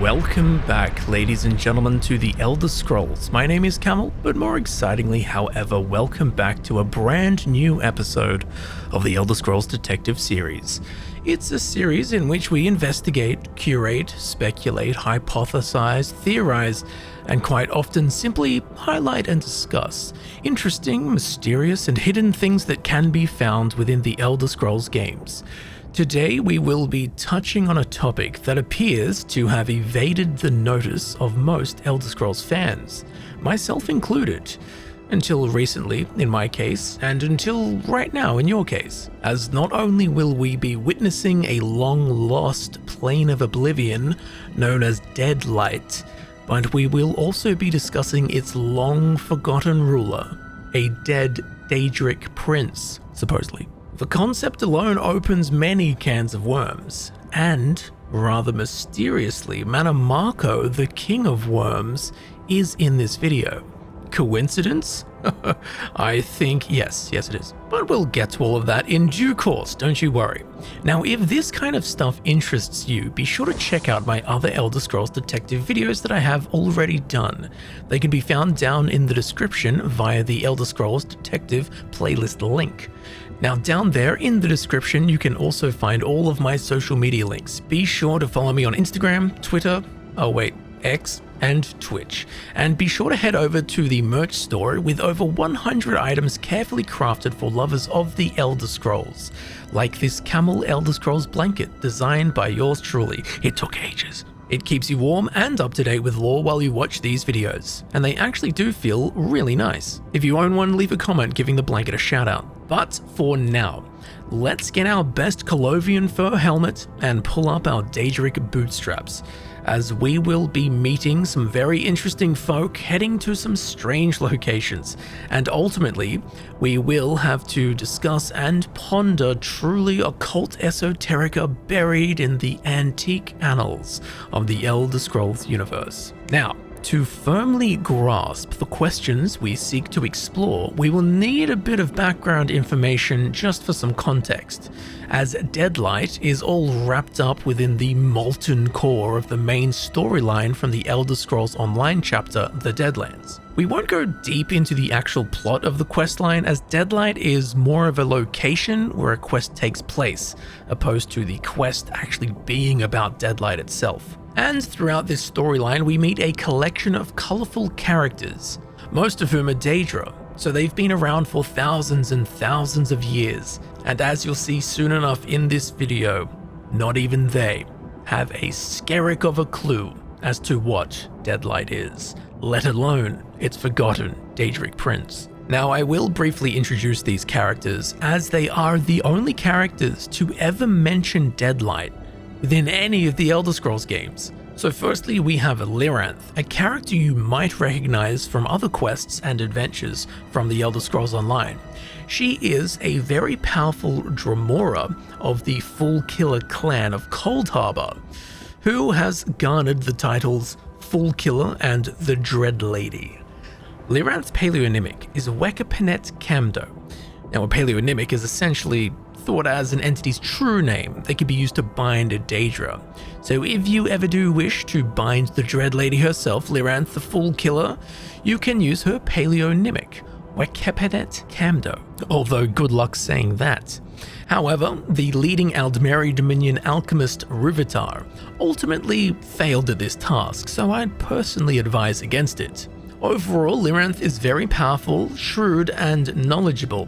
Welcome back, ladies and gentlemen, to the Elder Scrolls. My name is Camel, but more excitingly, however, welcome back to a brand new episode of the Elder Scrolls Detective Series. It's a series in which we investigate, curate, speculate, hypothesize, theorize, and quite often simply highlight and discuss interesting, mysterious, and hidden things that can be found within the Elder Scrolls games. Today we will be touching on a topic that appears to have evaded the notice of most Elder Scrolls fans, myself included, until recently in my case, and until right now in your case, as not only will we be witnessing a long-lost plane of oblivion known as Deadlight, but we will also be discussing its long-forgotten ruler, a dead Daedric Prince, supposedly. The concept alone opens many cans of worms, and, rather mysteriously, Mannimarco, the king of worms, is in this video. Coincidence? I think yes it is. But we'll get to all of that in due course, don't you worry. Now, if this kind of stuff interests you, be sure to check out my other Elder Scrolls Detective videos that I have already done. They can be found down in the description via the Elder Scrolls Detective playlist link. Now, down there in the description, you can also find all of my social media links. Be sure to follow me on Instagram, Twitter, X, and Twitch. And be sure to head over to the merch store with over 100 items carefully crafted for lovers of the Elder Scrolls. Like this camel Elder Scrolls blanket designed by yours truly. It took ages. It keeps you warm and up to date with lore while you watch these videos, and they actually do feel really nice. If you own one, leave a comment giving the blanket a shout out. But for now, let's get our best Colovian fur helmet and pull up our Daedric bootstraps, as we will be meeting some very interesting folk heading to some strange locations, and ultimately, we will have to discuss and ponder truly occult esoterica buried in the antique annals of the Elder Scrolls universe. Now, to firmly grasp the questions we seek to explore, we will need a bit of background information just for some context, as Deadlight is all wrapped up within the molten core of the main storyline from the Elder Scrolls Online chapter, The Deadlands. We won't go deep into the actual plot of the questline, as Deadlight is more of a location where a quest takes place, opposed to the quest actually being about Deadlight itself. And throughout this storyline, we meet a collection of colourful characters, most of whom are Daedra, so they've been around for thousands and thousands of years, and as you'll see soon enough in this video, not even they have a skerrick of a clue as to what Deadlight is, let alone its forgotten Daedric Prince. Now, I will briefly introduce these characters, as they are the only characters to ever mention Deadlight within any of the Elder Scrolls games. So firstly, we have Lyranth, a character you might recognize from other quests and adventures from the Elder Scrolls Online. She is a very powerful Dremora of the Foolkiller clan of Coldharbour, who has garnered the titles Foolkiller and the Dread Lady. Lyranth's paleonymic is Wekapenet Camdo. Now, a paleonymic is essentially thought as an entity's true name that could be used to bind a Daedra. So if you ever do wish to bind the Dread Lady herself, Lyranth the Foolkiller, you can use her paleonymic, Wekapenet Camdo, although good luck saying that. However, the leading Aldmeri Dominion alchemist Ruvitar ultimately failed at this task, so I'd personally advise against it. Overall, Lyranth is very powerful, shrewd, and knowledgeable.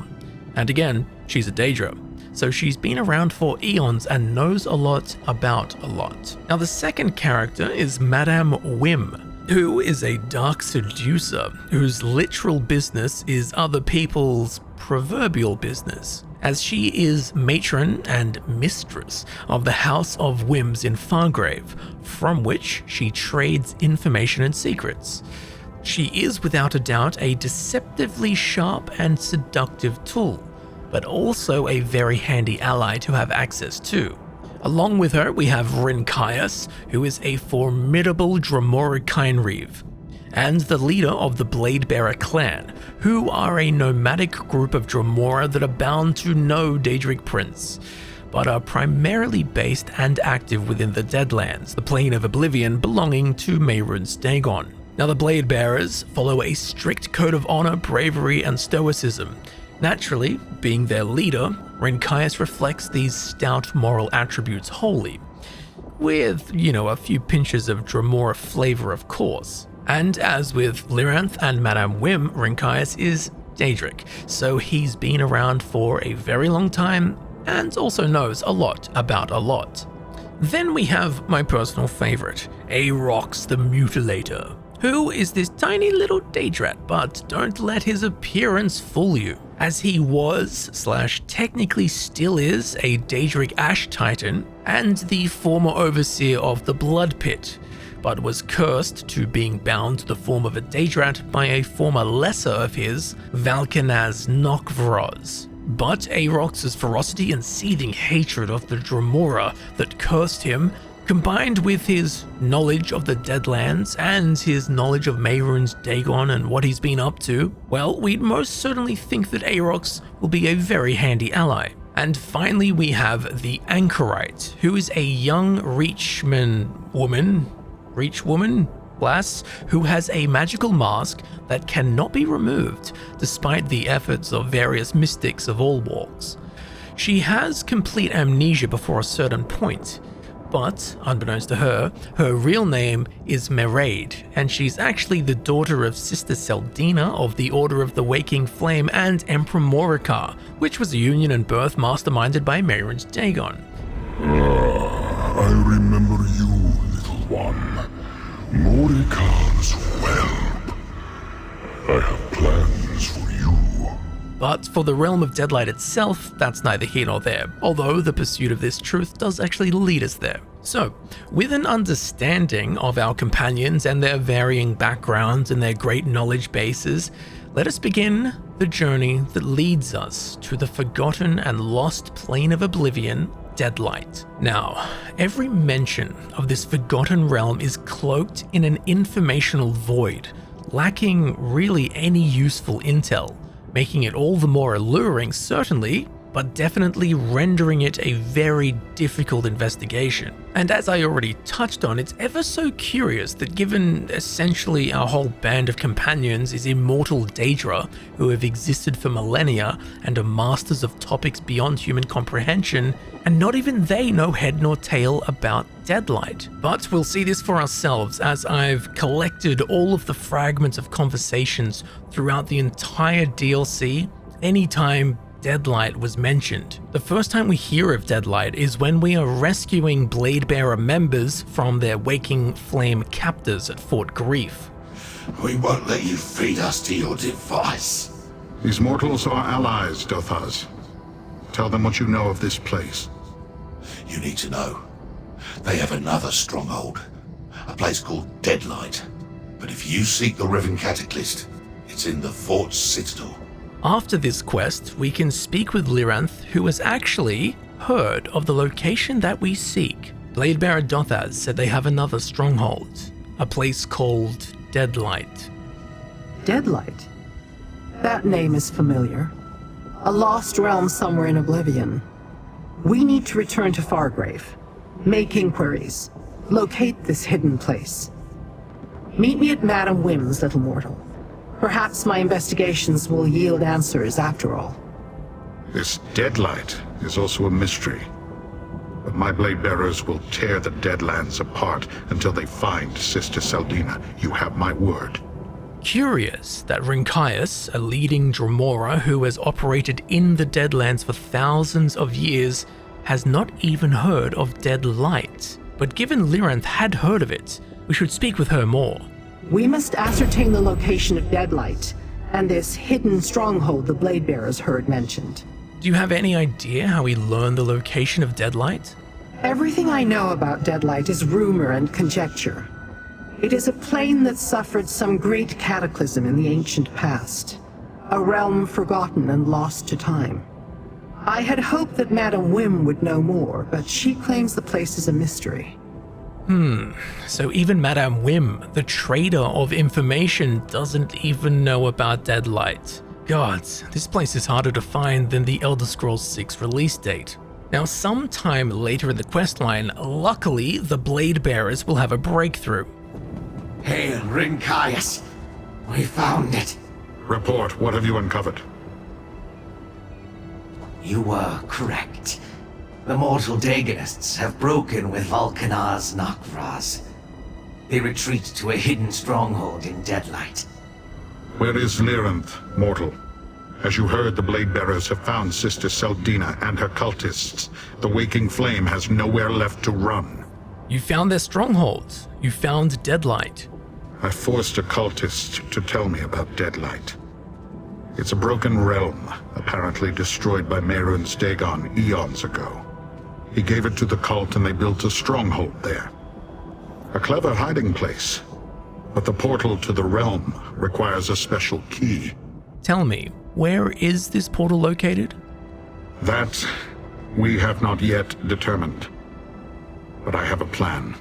And again, she's a Daedra, so she's been around for eons and knows a lot about a lot. Now, the second character is Madame Whim, who is a dark seducer whose literal business is other people's proverbial business, as she is matron and mistress of the House of Whims in Fargrave, from which she trades information and secrets. She is without a doubt a deceptively sharp and seductive tool, but also a very handy ally to have access to. Along with her, we have Rynkyus, who is a formidable Dremora Kynreeve, and the leader of the Bladebearer clan, who are a nomadic group of Dremora that are bound to no Daedric Prince. but are primarily based and active within the Deadlands, the Plane of Oblivion belonging to Mehrunes Dagon. Now, the Blade Bearers follow a strict code of honor, bravery, and stoicism. Naturally, being their leader, Rynkyus reflects these stout moral attributes wholly, with, a few pinches of Dremora flavor, of course. And as with Lyranth and Madame Whim, Rynkyus is Daedric, so he's been around for a very long time and also knows a lot about a lot. Then we have my personal favorite, Arox The Mutilator, who is this tiny little Daedrat, but don't let his appearance fool you, as he was, / technically still is, a Daedric Ash Titan and the former overseer of the Blood Pit, but was cursed to being bound to the form of a Daedrat by a former lesser of his, Valkanaz Nokvroz. But Arox's ferocity and seething hatred of the Dremora that cursed him, combined with his knowledge of the Deadlands and his knowledge of Mehrunes Dagon and what he's been up to, well, we'd most certainly think that Arox will be a very handy ally. And finally, we have the Anchorite, who is a young Reach woman, lass, who has a magical mask that cannot be removed despite the efforts of various mystics of all walks. She has complete amnesia before a certain point, but, unbeknownst to her, her real name is Mairead, and she's actually the daughter of Sister Seldina of the Order of the Waking Flame and Emperor Morica, which was a union and birth masterminded by Mehrunes Dagon. I remember you, little one. Morica's whelp. I have plans for you. But for the realm of Deadlight itself, that's neither here nor there, although the pursuit of this truth does actually lead us there. So, with an understanding of our companions and their varying backgrounds and their great knowledge bases, let us begin the journey that leads us to the forgotten and lost Plane of Oblivion, Deadlight. Now, every mention of this forgotten realm is cloaked in an informational void, lacking really any useful intel, making it all the more alluring, certainly, but definitely rendering it a very difficult investigation. And as I already touched on, it's ever so curious that given essentially our whole band of companions is immortal Daedra, who have existed for millennia and are masters of topics beyond human comprehension, and not even they know head nor tail about Deadlight. But we'll see this for ourselves as I've collected all of the fragments of conversations throughout the entire DLC anytime Deadlight was mentioned. The first time we hear of Deadlight is when we are rescuing Blade Bearer members from their Waking Flame captors at Fort Grief. We won't let you feed us to your device. These mortals are allies, Dothas. Tell them what you know of this place. You need to know. They have another stronghold, a place called Deadlight. But if you seek the Riven Cataclysm, it's in the fort's citadel. After this quest, we can speak with Lyranth, who has actually heard of the location that we seek. Bladebearer Dothas said they have another stronghold, a place called Deadlight. Deadlight? That name is familiar. A lost realm somewhere in Oblivion. We need to return to Fargrave, make inquiries, locate this hidden place. Meet me at Madame Whim's, little mortal. Perhaps my investigations will yield answers after all. This Deadlight is also a mystery. But my blade bearers will tear the Deadlands apart until they find Sister Seldina. You have my word. Curious that Rynkyus, a leading Dremora who has operated in the Deadlands for thousands of years, has not even heard of Deadlight. But given Lyranth had heard of it, we should speak with her more. We must ascertain the location of Deadlight, and this hidden stronghold the Blade Bearers heard mentioned. Do you have any idea how we learned the location of Deadlight? Everything I know about Deadlight is rumor and conjecture. It is a plane that suffered some great cataclysm in the ancient past, a realm forgotten and lost to time. I had hoped that Madame Whim would know more, but she claims the place is a mystery. So even Madame Whim, the trader of information, doesn't even know about Deadlight. Gods, this place is harder to find than the Elder Scrolls 6 release date. Now, sometime later in the questline, luckily, the Blade Bearers will have a breakthrough. Hail, Rynkyus! We found it. Report, what have you uncovered? You were correct. The mortal Dagonists have broken with Vulcanar's Nakraz. They retreat to a hidden stronghold in Deadlight. Where is Lyranth, mortal? As you heard, the Blade Bearers have found Sister Seldina and her cultists. The Waking Flame has nowhere left to run. You found their strongholds. You found Deadlight. I forced a cultist to tell me about Deadlight. It's a broken realm, apparently destroyed by Mehrunes Dagon eons ago. He gave it to the cult and they built a stronghold there. A clever hiding place. But the portal to the realm requires a special key. Tell me, where is this portal located? That we have not yet determined. But I have a plan.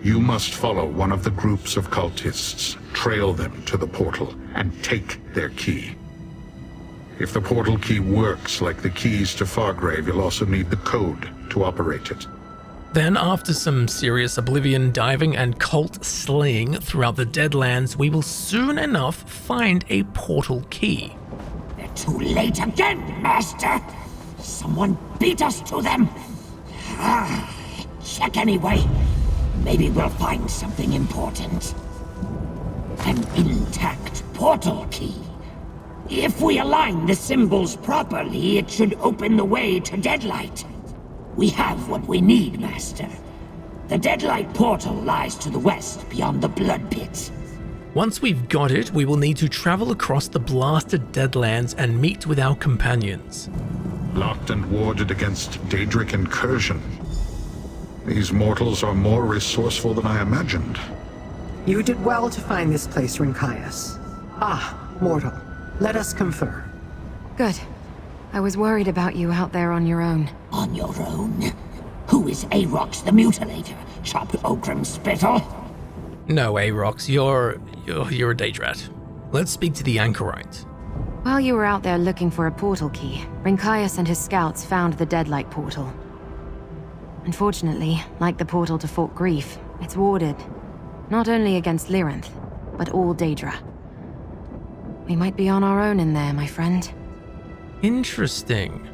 You must follow one of the groups of cultists, trail them to the portal, and take their key. If the portal key works like the keys to Fargrave, you'll also need the code to operate it. Then, after some serious oblivion diving and cult slaying throughout the Deadlands, we will soon enough find a portal key. They're too late again, Master! Someone beat us to them! Check anyway. Maybe we'll find something important. An intact portal key. If we align the symbols properly, it should open the way to Deadlight. We have what we need, Master. The Deadlight portal lies to the west, beyond the Blood Pit. Once we've got it, we will need to travel across the blasted Deadlands and meet with our companions. Locked and warded against Daedric incursion. These mortals are more resourceful than I imagined. You did well to find this place, Rynkyus. Ah, mortal. Let us confer. Good. I was worried about you out there on your own. On your own? Who is Arox the Mutilator? Chopped Okram Spittle? No, Arox, you're a Daedrat. Let's speak to the Anchorite. While you were out there looking for a portal key, Rynkyus and his scouts found the Deadlight portal. Unfortunately, like the portal to Fort Grief, it's warded. Not only against Lyranth, but all Daedra. We might be on our own in there, my friend. Interesting.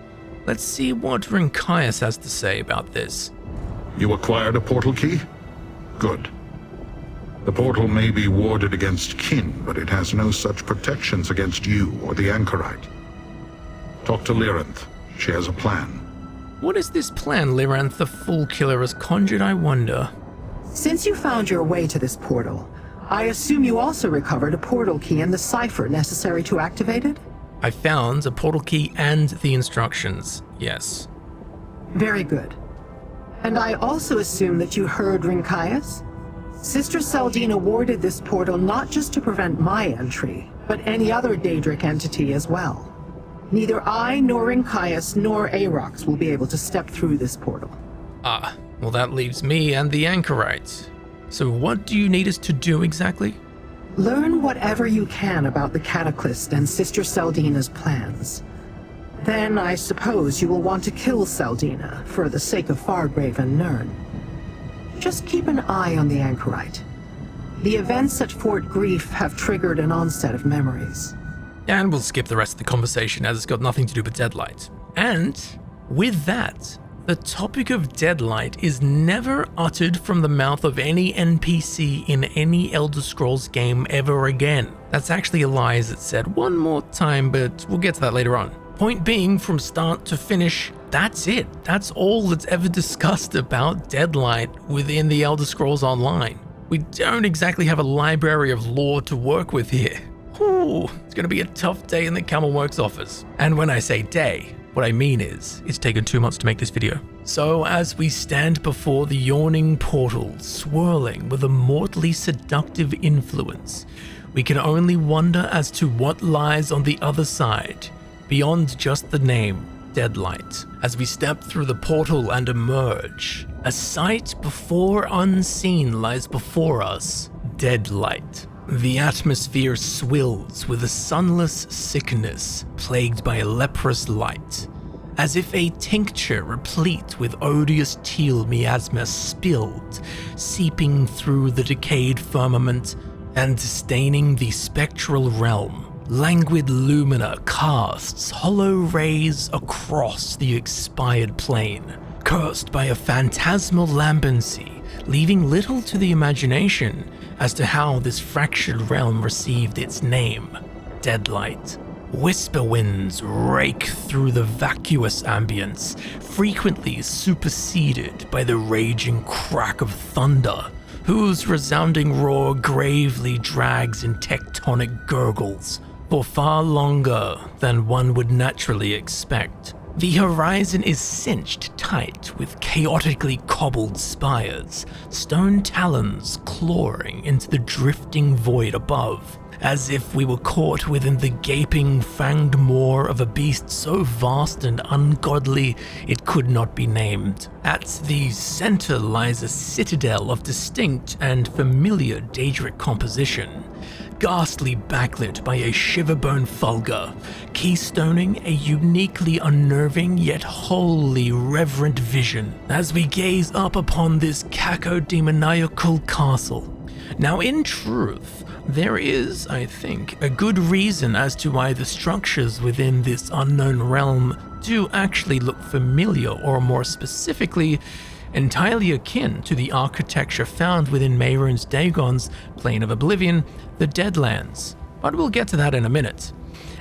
Let's see what Rynkyus has to say about this. You acquired a portal key? Good. The portal may be warded against kin, but it has no such protections against you or the Anchorite. Talk to Lyranth. She has a plan. What is this plan Lyranth The Foolkiller has conjured, I wonder? Since you found your way to this portal, I assume you also recovered a portal key and the cipher necessary to activate it? I found a portal key and the instructions, yes. Very good. And I also assume that you heard Rynkyus? Sister Seldina warded this portal not just to prevent my entry, but any other Daedric entity as well. Neither I, nor Rynkyus, nor Arox will be able to step through this portal. Ah, well that leaves me and the Anchorite. So what do you need us to do exactly? Learn whatever you can about the Cataclysm and Sister Seldina's plans. Then I suppose you will want to kill Seldina for the sake of Fargrave and Nirn. Just keep an eye on the Anchorite. The events at Fort Grief have triggered an onset of memories. And we'll skip the rest of the conversation as it's got nothing to do with Deadlight. And with that, the topic of Deadlight is never uttered from the mouth of any NPC in any Elder Scrolls game ever again. That's actually a lie, as it's said one more time, but we'll get to that later on. Point being, from start to finish, that's it. That's all that's ever discussed about Deadlight within the Elder Scrolls Online. We don't exactly have a library of lore to work with here. Ooh, it's gonna be a tough day in the Camelworks office. And when I say day, what I mean is, it's taken 2 months to make this video. So as we stand before the yawning portal, swirling with a mortally seductive influence, we can only wonder as to what lies on the other side, beyond just the name, Deadlight. As we step through the portal and emerge, a sight before unseen lies before us, Deadlight. The atmosphere swills with a sunless sickness plagued by a leprous light, as if a tincture replete with odious teal miasma spilled, seeping through the decayed firmament and staining the spectral realm. Languid lumina casts hollow rays across the expired plane, cursed by a phantasmal lambency, leaving little to the imagination as to how this fractured realm received its name, Deadlight. Whisper winds rake through the vacuous ambience, frequently superseded by the raging crack of thunder, whose resounding roar gravely drags in tectonic gurgles for far longer than one would naturally expect. The horizon is cinched tight with chaotically cobbled spires, stone talons clawing into the drifting void above, as if we were caught within the gaping fanged maw of a beast so vast and ungodly it could not be named. At the center lies a citadel of distinct and familiar Daedric composition, ghastly backlit by a shiverbone fulgur, keystoning a uniquely unnerving yet wholly reverent vision as we gaze up upon this cacodemoniacal castle. Now, in truth, there is, I think, a good reason as to why the structures within this unknown realm do actually look familiar, or more specifically, entirely akin to the architecture found within Mehrunes Dagon's Plane of Oblivion, the Deadlands. But we'll get to that in a minute,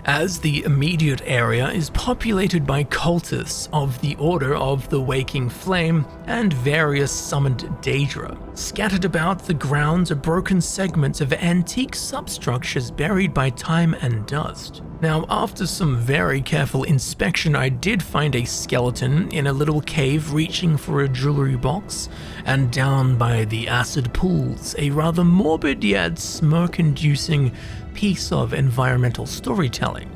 as the immediate area is populated by cultists of the Order of the Waking Flame and various summoned Daedra. Scattered about the grounds are broken segments of antique substructures buried by time and dust. Now, after some very careful inspection, I did find a skeleton in a little cave reaching for a jewelry box, and down by the acid pools, a rather morbid yet smirk-inducing piece of environmental storytelling.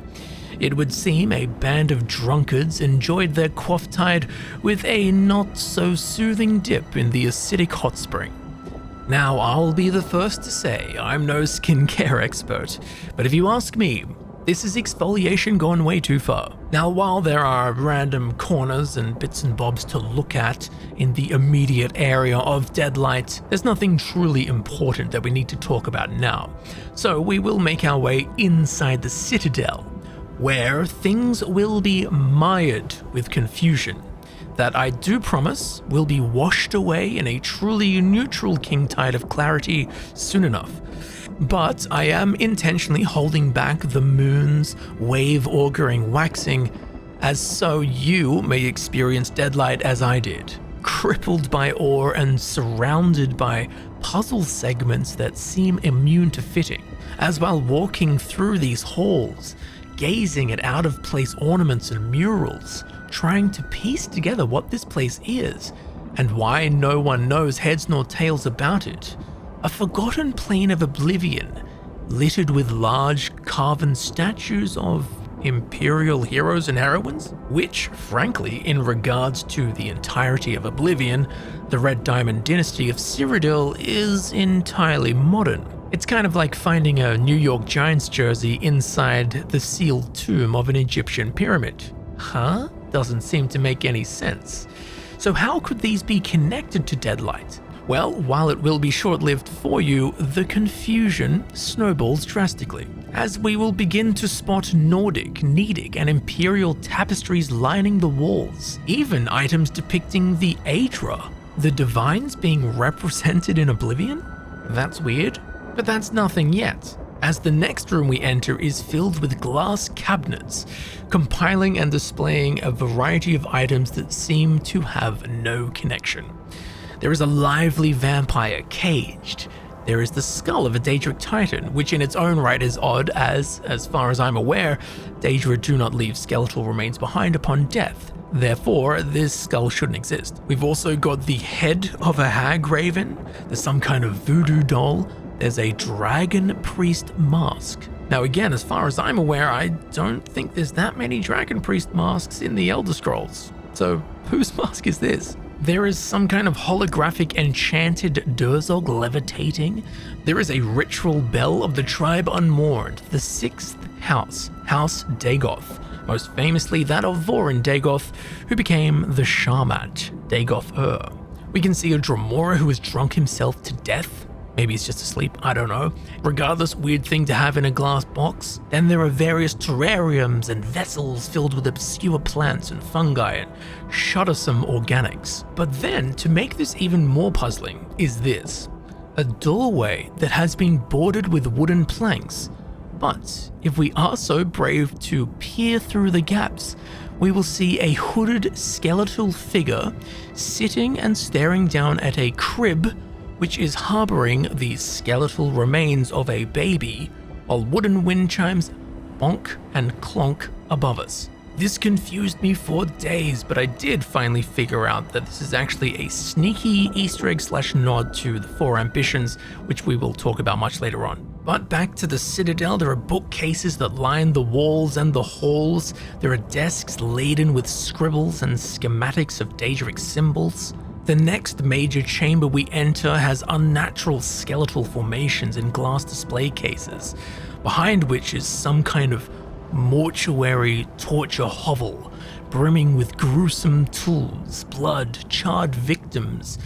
It would seem a band of drunkards enjoyed their quaff-tide with a not-so-soothing dip in the acidic hot spring. Now, I'll be the first to say I'm no skincare expert, but if you ask me, this is exfoliation gone way too far. Now, while there are random corners and bits and bobs to look at in the immediate area of Deadlight, there's nothing truly important that we need to talk about now. So we will make our way inside the Citadel, where things will be mired with confusion that I do promise will be washed away in a truly neutral king tide of clarity soon enough. But I am intentionally holding back the moon's wave-auguring waxing, as so you may experience Deadlight as I did, crippled by awe and surrounded by puzzle segments that seem immune to fitting, as while walking through these halls, gazing at out-of-place ornaments and murals, trying to piece together what this place is, and why no one knows heads nor tails about it. A forgotten plane of oblivion, littered with large carven statues of imperial heroes and heroines, which, frankly, in regards to the entirety of Oblivion, the Red Diamond Dynasty of Citadel is entirely modern. It's kind of like finding a New York Giants jersey inside the sealed tomb of an Egyptian pyramid. Huh? Doesn't seem to make any sense. So how could these be connected to Deadlight? Well, while it will be short-lived for you, the confusion snowballs drastically, as we will begin to spot Nordic, Nedic, and Imperial tapestries lining the walls, even items depicting the Daedra, the divines being represented in Oblivion? That's weird, but that's nothing yet, as the next room we enter is filled with glass cabinets, compiling and displaying a variety of items that seem to have no connection. There is a lively vampire caged. There is the skull of a Daedric titan, which in its own right is odd as far as I'm aware, Daedra do not leave skeletal remains behind upon death. Therefore, this skull shouldn't exist. We've also got the head of a hag raven. There's some kind of voodoo doll. There's a dragon priest mask. Now again, as far as I'm aware, I don't think there's that many dragon priest masks in the Elder Scrolls. So whose mask is this? There is some kind of holographic enchanted Durzog levitating. There is a ritual bell of the tribe Unmourned, the 6th house, House Dagoth, most famously that of Vorin Dagoth, who became the Sharmat Dagoth. We can see a Dremora who has drunk himself to death. Maybe he's just asleep, I don't know. Regardless, weird thing to have in a glass box. Then there are various terrariums and vessels filled with obscure plants and fungi and shuddersome organics. But then, to make this even more puzzling, is this. A doorway that has been bordered with wooden planks. But if we are so brave to peer through the gaps, we will see a hooded skeletal figure sitting and staring down at a crib which is harboring the skeletal remains of a baby, while wooden wind chimes bonk and clonk above us. This confused me for days, but I did finally figure out that this is actually a sneaky Easter egg / nod to the 4 ambitions, which we will talk about much later on. But back to the Citadel, there are bookcases that line the walls and the halls. There are desks laden with scribbles and schematics of Daedric symbols. The next major chamber we enter has unnatural skeletal formations in glass display cases, behind which is some kind of mortuary torture hovel, brimming with gruesome tools, blood, charred victims,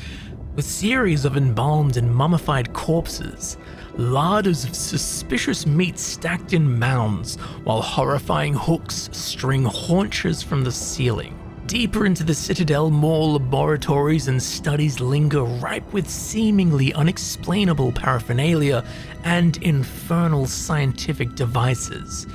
with series of embalmed and mummified corpses, larders of suspicious meat stacked in mounds, while horrifying hooks string haunches from the ceiling. Deeper into the Citadel, more laboratories and studies linger, ripe with seemingly unexplainable paraphernalia and infernal scientific devices.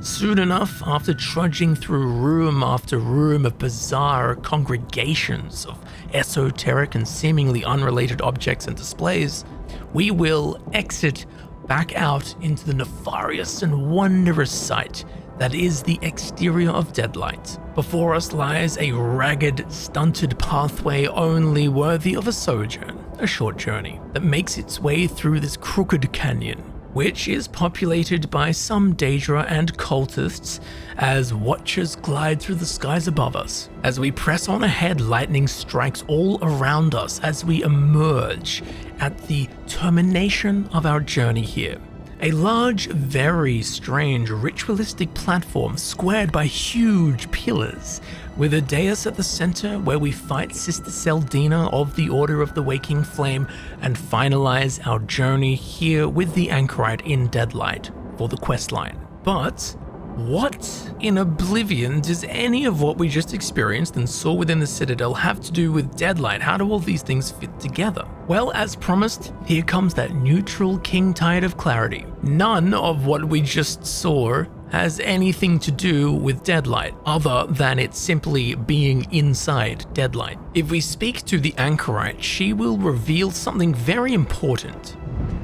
Soon enough, after trudging through room after room of bizarre congregations of esoteric and seemingly unrelated objects and displays, we will exit back out into the nefarious and wondrous sight that is the exterior of Deadlight. Before us lies a ragged, stunted pathway only worthy of a sojourn, a short journey that makes its way through this crooked canyon, which is populated by some Daedra and cultists as watchers glide through the skies above us. As we press on ahead, lightning strikes all around us as we emerge at the termination of our journey here. A large, very strange ritualistic platform squared by huge pillars, with a dais at the center where we fight Sister Seldina of the Order of the Waking Flame and finalize our journey here with the Anchorite in Deadlight for the questline. But what in oblivion does any of what we just experienced and saw within the Citadel have to do with Deadlight? How do all these things fit together? Well, as promised, here comes that neutral king tide of clarity. None of what we just saw has anything to do with Deadlight, other than it simply being inside Deadlight. If we speak to the Anchorite, she will reveal something very important.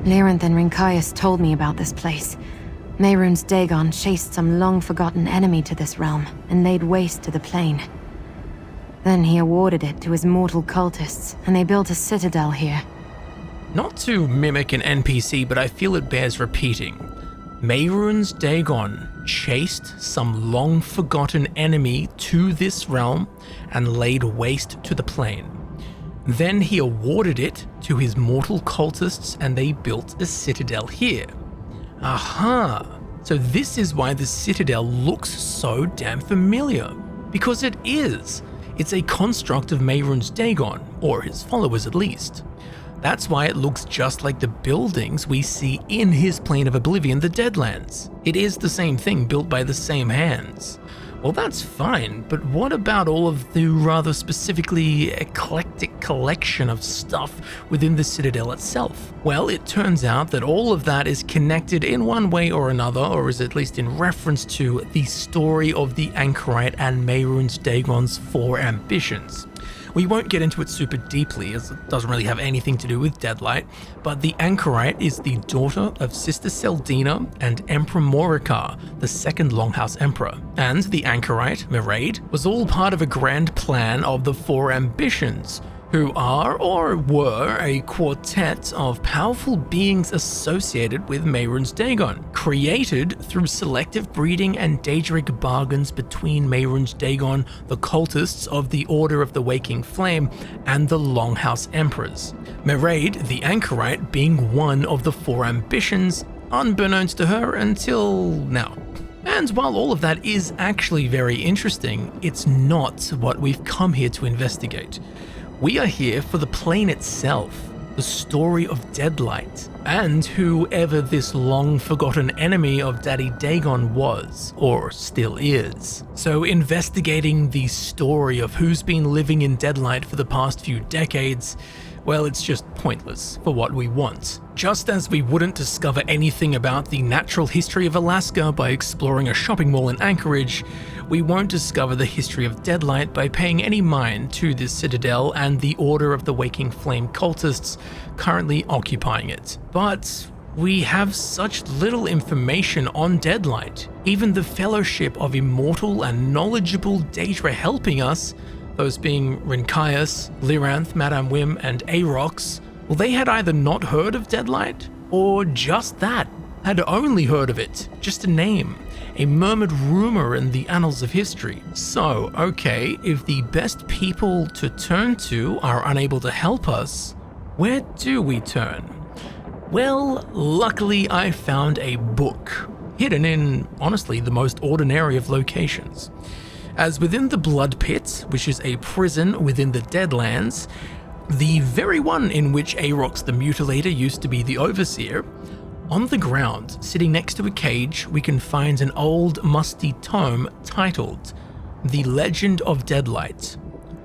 Lyranth and Rynkyus told me about this place. Mehrunes Dagon chased some long-forgotten enemy to this realm and laid waste to the plain. Then he awarded it to his mortal cultists, and they built a citadel here. Not to mimic an NPC, but I feel it bears repeating. Mehrunes Dagon chased some long-forgotten enemy to this realm and laid waste to the plain. Then he awarded it to his mortal cultists, and they built a citadel here. Aha! So this is why the Citadel looks so damn familiar. Because it is. It's a construct of Mehrunes Dagon, or his followers at least. That's why it looks just like the buildings we see in his Plane of Oblivion, the Deadlands. It is the same thing built by the same hands. Well, that's fine, but what about all of the rather specifically eclectic collection of stuff within the Citadel itself? Well, it turns out that all of that is connected in one way or another, or is at least in reference to the story of the Anchorite and Mehrunes Dagon's 4 ambitions. We won't get into it super deeply, as it doesn't really have anything to do with Deadlight, but the Anchorite is the daughter of Sister Seldina and Emperor Moricar, the second Longhouse Emperor. And the Anchorite, Mairead, was all part of a grand plan of the 4 ambitions, who are or were a quartet of powerful beings associated with Mehrunes Dagon, created through selective breeding and Daedric bargains between Mehrunes Dagon, the cultists of the Order of the Waking Flame, and the Longhouse Emperors. Mairead, the Anchorite, being one of the four ambitions, unbeknownst to her until now. And while all of that is actually very interesting, it's not what we've come here to investigate. We are here for the plane itself, the story of Deadlight, and whoever this long-forgotten enemy of Daddy Dagon was, or still is. So investigating the story of who's been living in Deadlight for the past few decades, well, it's just pointless for what we want. Just as we wouldn't discover anything about the natural history of Alaska by exploring a shopping mall in Anchorage, we won't discover the history of Deadlight by paying any mind to the Citadel and the Order of the Waking Flame cultists currently occupying it. But we have such little information on Deadlight. Even the Fellowship of Immortal and Knowledgeable Daedra helping us, those being Rynkyus, Lyranth, Madame Whim, and Arox, well, they had either not heard of Deadlight, or just that, had only heard of it, just a name, a murmured rumor in the annals of history. So, okay, if the best people to turn to are unable to help us, where do we turn? Well, luckily I found a book, hidden in, honestly, the most ordinary of locations. As within the Blood Pit, which is a prison within the Deadlands, the very one in which Arox the Mutilator used to be the overseer, on the ground, sitting next to a cage, we can find an old musty tome titled The Legend of Deadlight,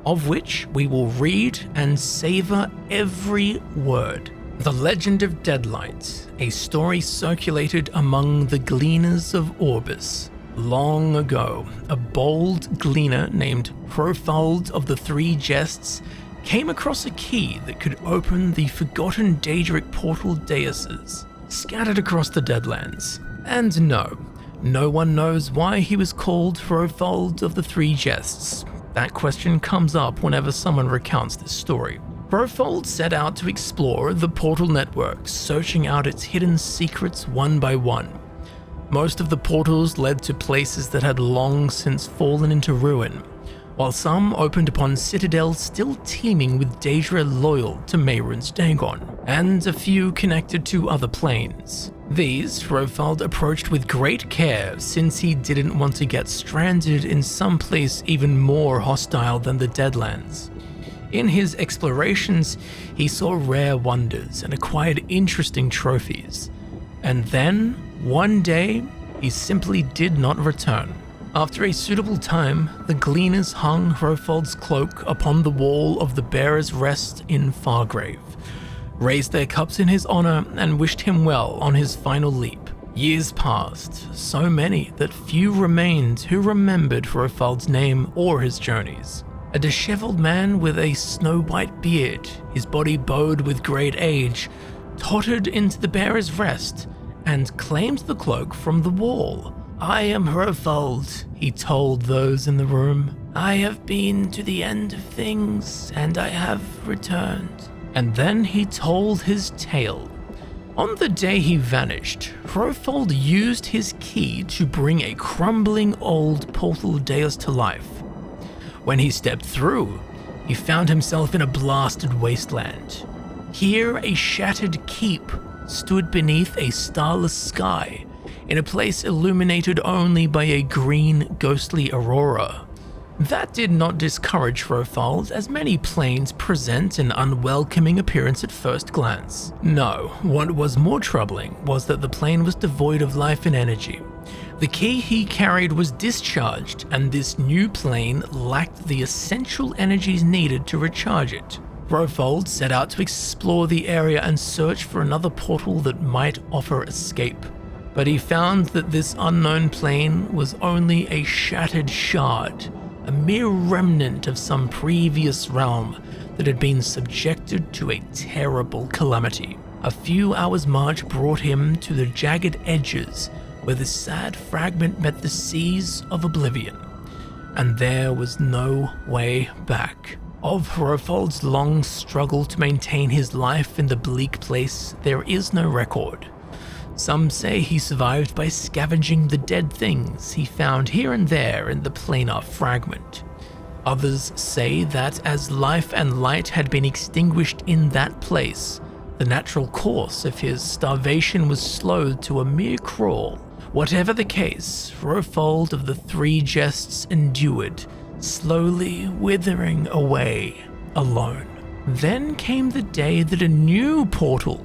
of which we will read and savor every word. The Legend of Deadlight, a story circulated among the Gleaners of Aurbis. Long ago, a bold gleaner named Hrofald of the Three Jests came across a key that could open the forgotten Daedric portal daises scattered across the Deadlands. And no one knows why he was called Hrofald of the Three Jests. That question comes up whenever someone recounts this story. Hrofald set out to explore the portal network, searching out its hidden secrets one by one. Most of the portals led to places that had long since fallen into ruin, while some opened upon citadels still teeming with Daedra loyal to Mehrunes Dagon, and a few connected to other planes. These Hrofald approached with great care, since he didn't want to get stranded in some place even more hostile than the Deadlands. In his explorations, he saw rare wonders and acquired interesting trophies. And then, one day, he simply did not return. After a suitable time, the Gleaners hung Hrofald's cloak upon the wall of the Bearers' Rest in Fargrave, raised their cups in his honor, and wished him well on his final leap. Years passed, so many that few remained who remembered Hrofald's name or his journeys. A disheveled man with a snow-white beard, his body bowed with great age, tottered into the Bearers' Rest and claimed the cloak from the wall. "I am Hrofald," he told those in the room. "I have been to the end of things, and I have returned." And then he told his tale. On the day he vanished, Hrofald used his key to bring a crumbling old portal dais to life. When he stepped through, he found himself in a blasted wasteland. Here, a shattered keep stood beneath a starless sky, in a place illuminated only by a green, ghostly aurora. That did not discourage Hrofald, as many planes present an unwelcoming appearance at first glance. No, what was more troubling was that the plane was devoid of life and energy. The key he carried was discharged, and this new plane lacked the essential energies needed to recharge it. Hrofald set out to explore the area and search for another portal that might offer escape. But he found that this unknown plane was only a shattered shard, a mere remnant of some previous realm that had been subjected to a terrible calamity. A few hours' march brought him to the jagged edges where the sad fragment met the seas of oblivion, and there was no way back. Of Hrofald's long struggle to maintain his life in the bleak place, there is no record. Some say he survived by scavenging the dead things he found here and there in the planar fragment. Others say that as life and light had been extinguished in that place, the natural course of his starvation was slowed to a mere crawl. Whatever the case, Hrofald of the Three Jests endured, slowly withering away, alone. Then came the day that a new portal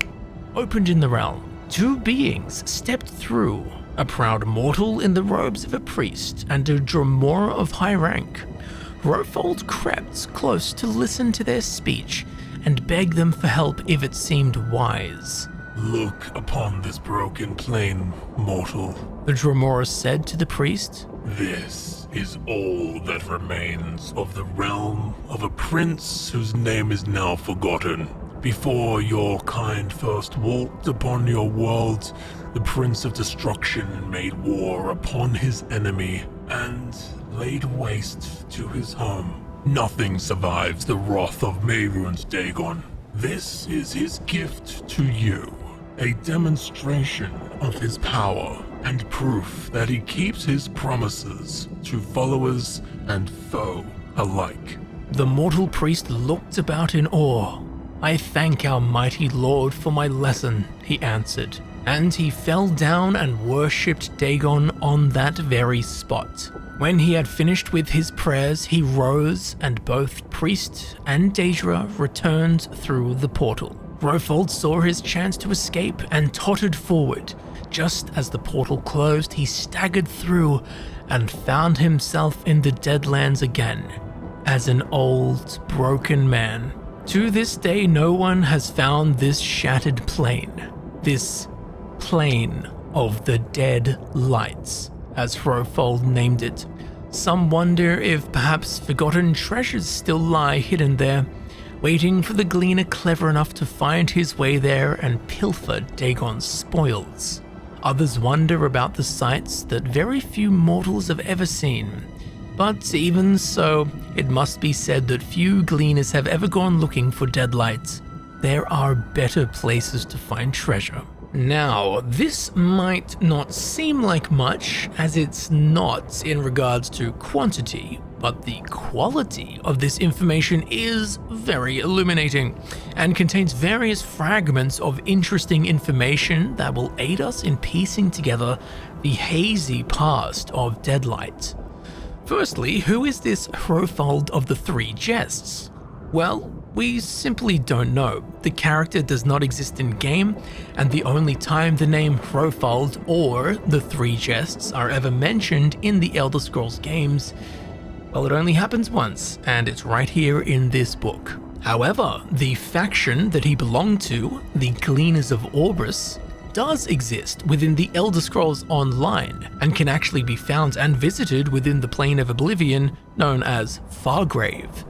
opened in the realm. Two beings stepped through, a proud mortal in the robes of a priest and a Dremora of high rank. Hrofald crept close to listen to their speech and beg them for help if it seemed wise. Look upon this broken plane, mortal. The Dremora said to the priest, This is all that remains of the realm of a prince whose name is now forgotten. Before your kind first walked upon your world, the Prince of Destruction made war upon his enemy and laid waste to his home. Nothing survives the wrath of Mehrunes Dagon. This is his gift to you, a demonstration of his power and proof that he keeps his promises to followers and foe alike. The mortal priest looked about in awe. I thank our mighty lord for my lesson, he answered, and he fell down and worshipped Dagon on that very spot. When he had finished with his prayers, he rose, and both priest and Daedra returned through the portal. Hrofald saw his chance to escape and tottered forward. Just as the portal closed, he staggered through and found himself in the Deadlands again, as an old, broken man. To this day, no one has found this shattered plane, this plane of the Dead Lights, as Hrofald named it. Some wonder if perhaps forgotten treasures still lie hidden there, waiting for the Gleaner clever enough to find his way there and pilfer Dagon's spoils. Others wonder about the sights that very few mortals have ever seen. But even so, it must be said that few Gleaners have ever gone looking for Deadlight. There are better places to find treasure. Now, this might not seem like much, as it's not in regards to quantity, but the quality of this information is very illuminating, and contains various fragments of interesting information that will aid us in piecing together the hazy past of Deadlight. Firstly, who is this Hrofald of the Three Jests? Well, we simply don't know. The character does not exist in-game, and the only time the name Hrofald or the Three Jests are ever mentioned in the Elder Scrolls games, well, it only happens once, and it's right here in this book. However, the faction that he belonged to, the Gleaners of Aurbis, does exist within the Elder Scrolls Online, and can actually be found and visited within the Plane of Oblivion known as Fargrave,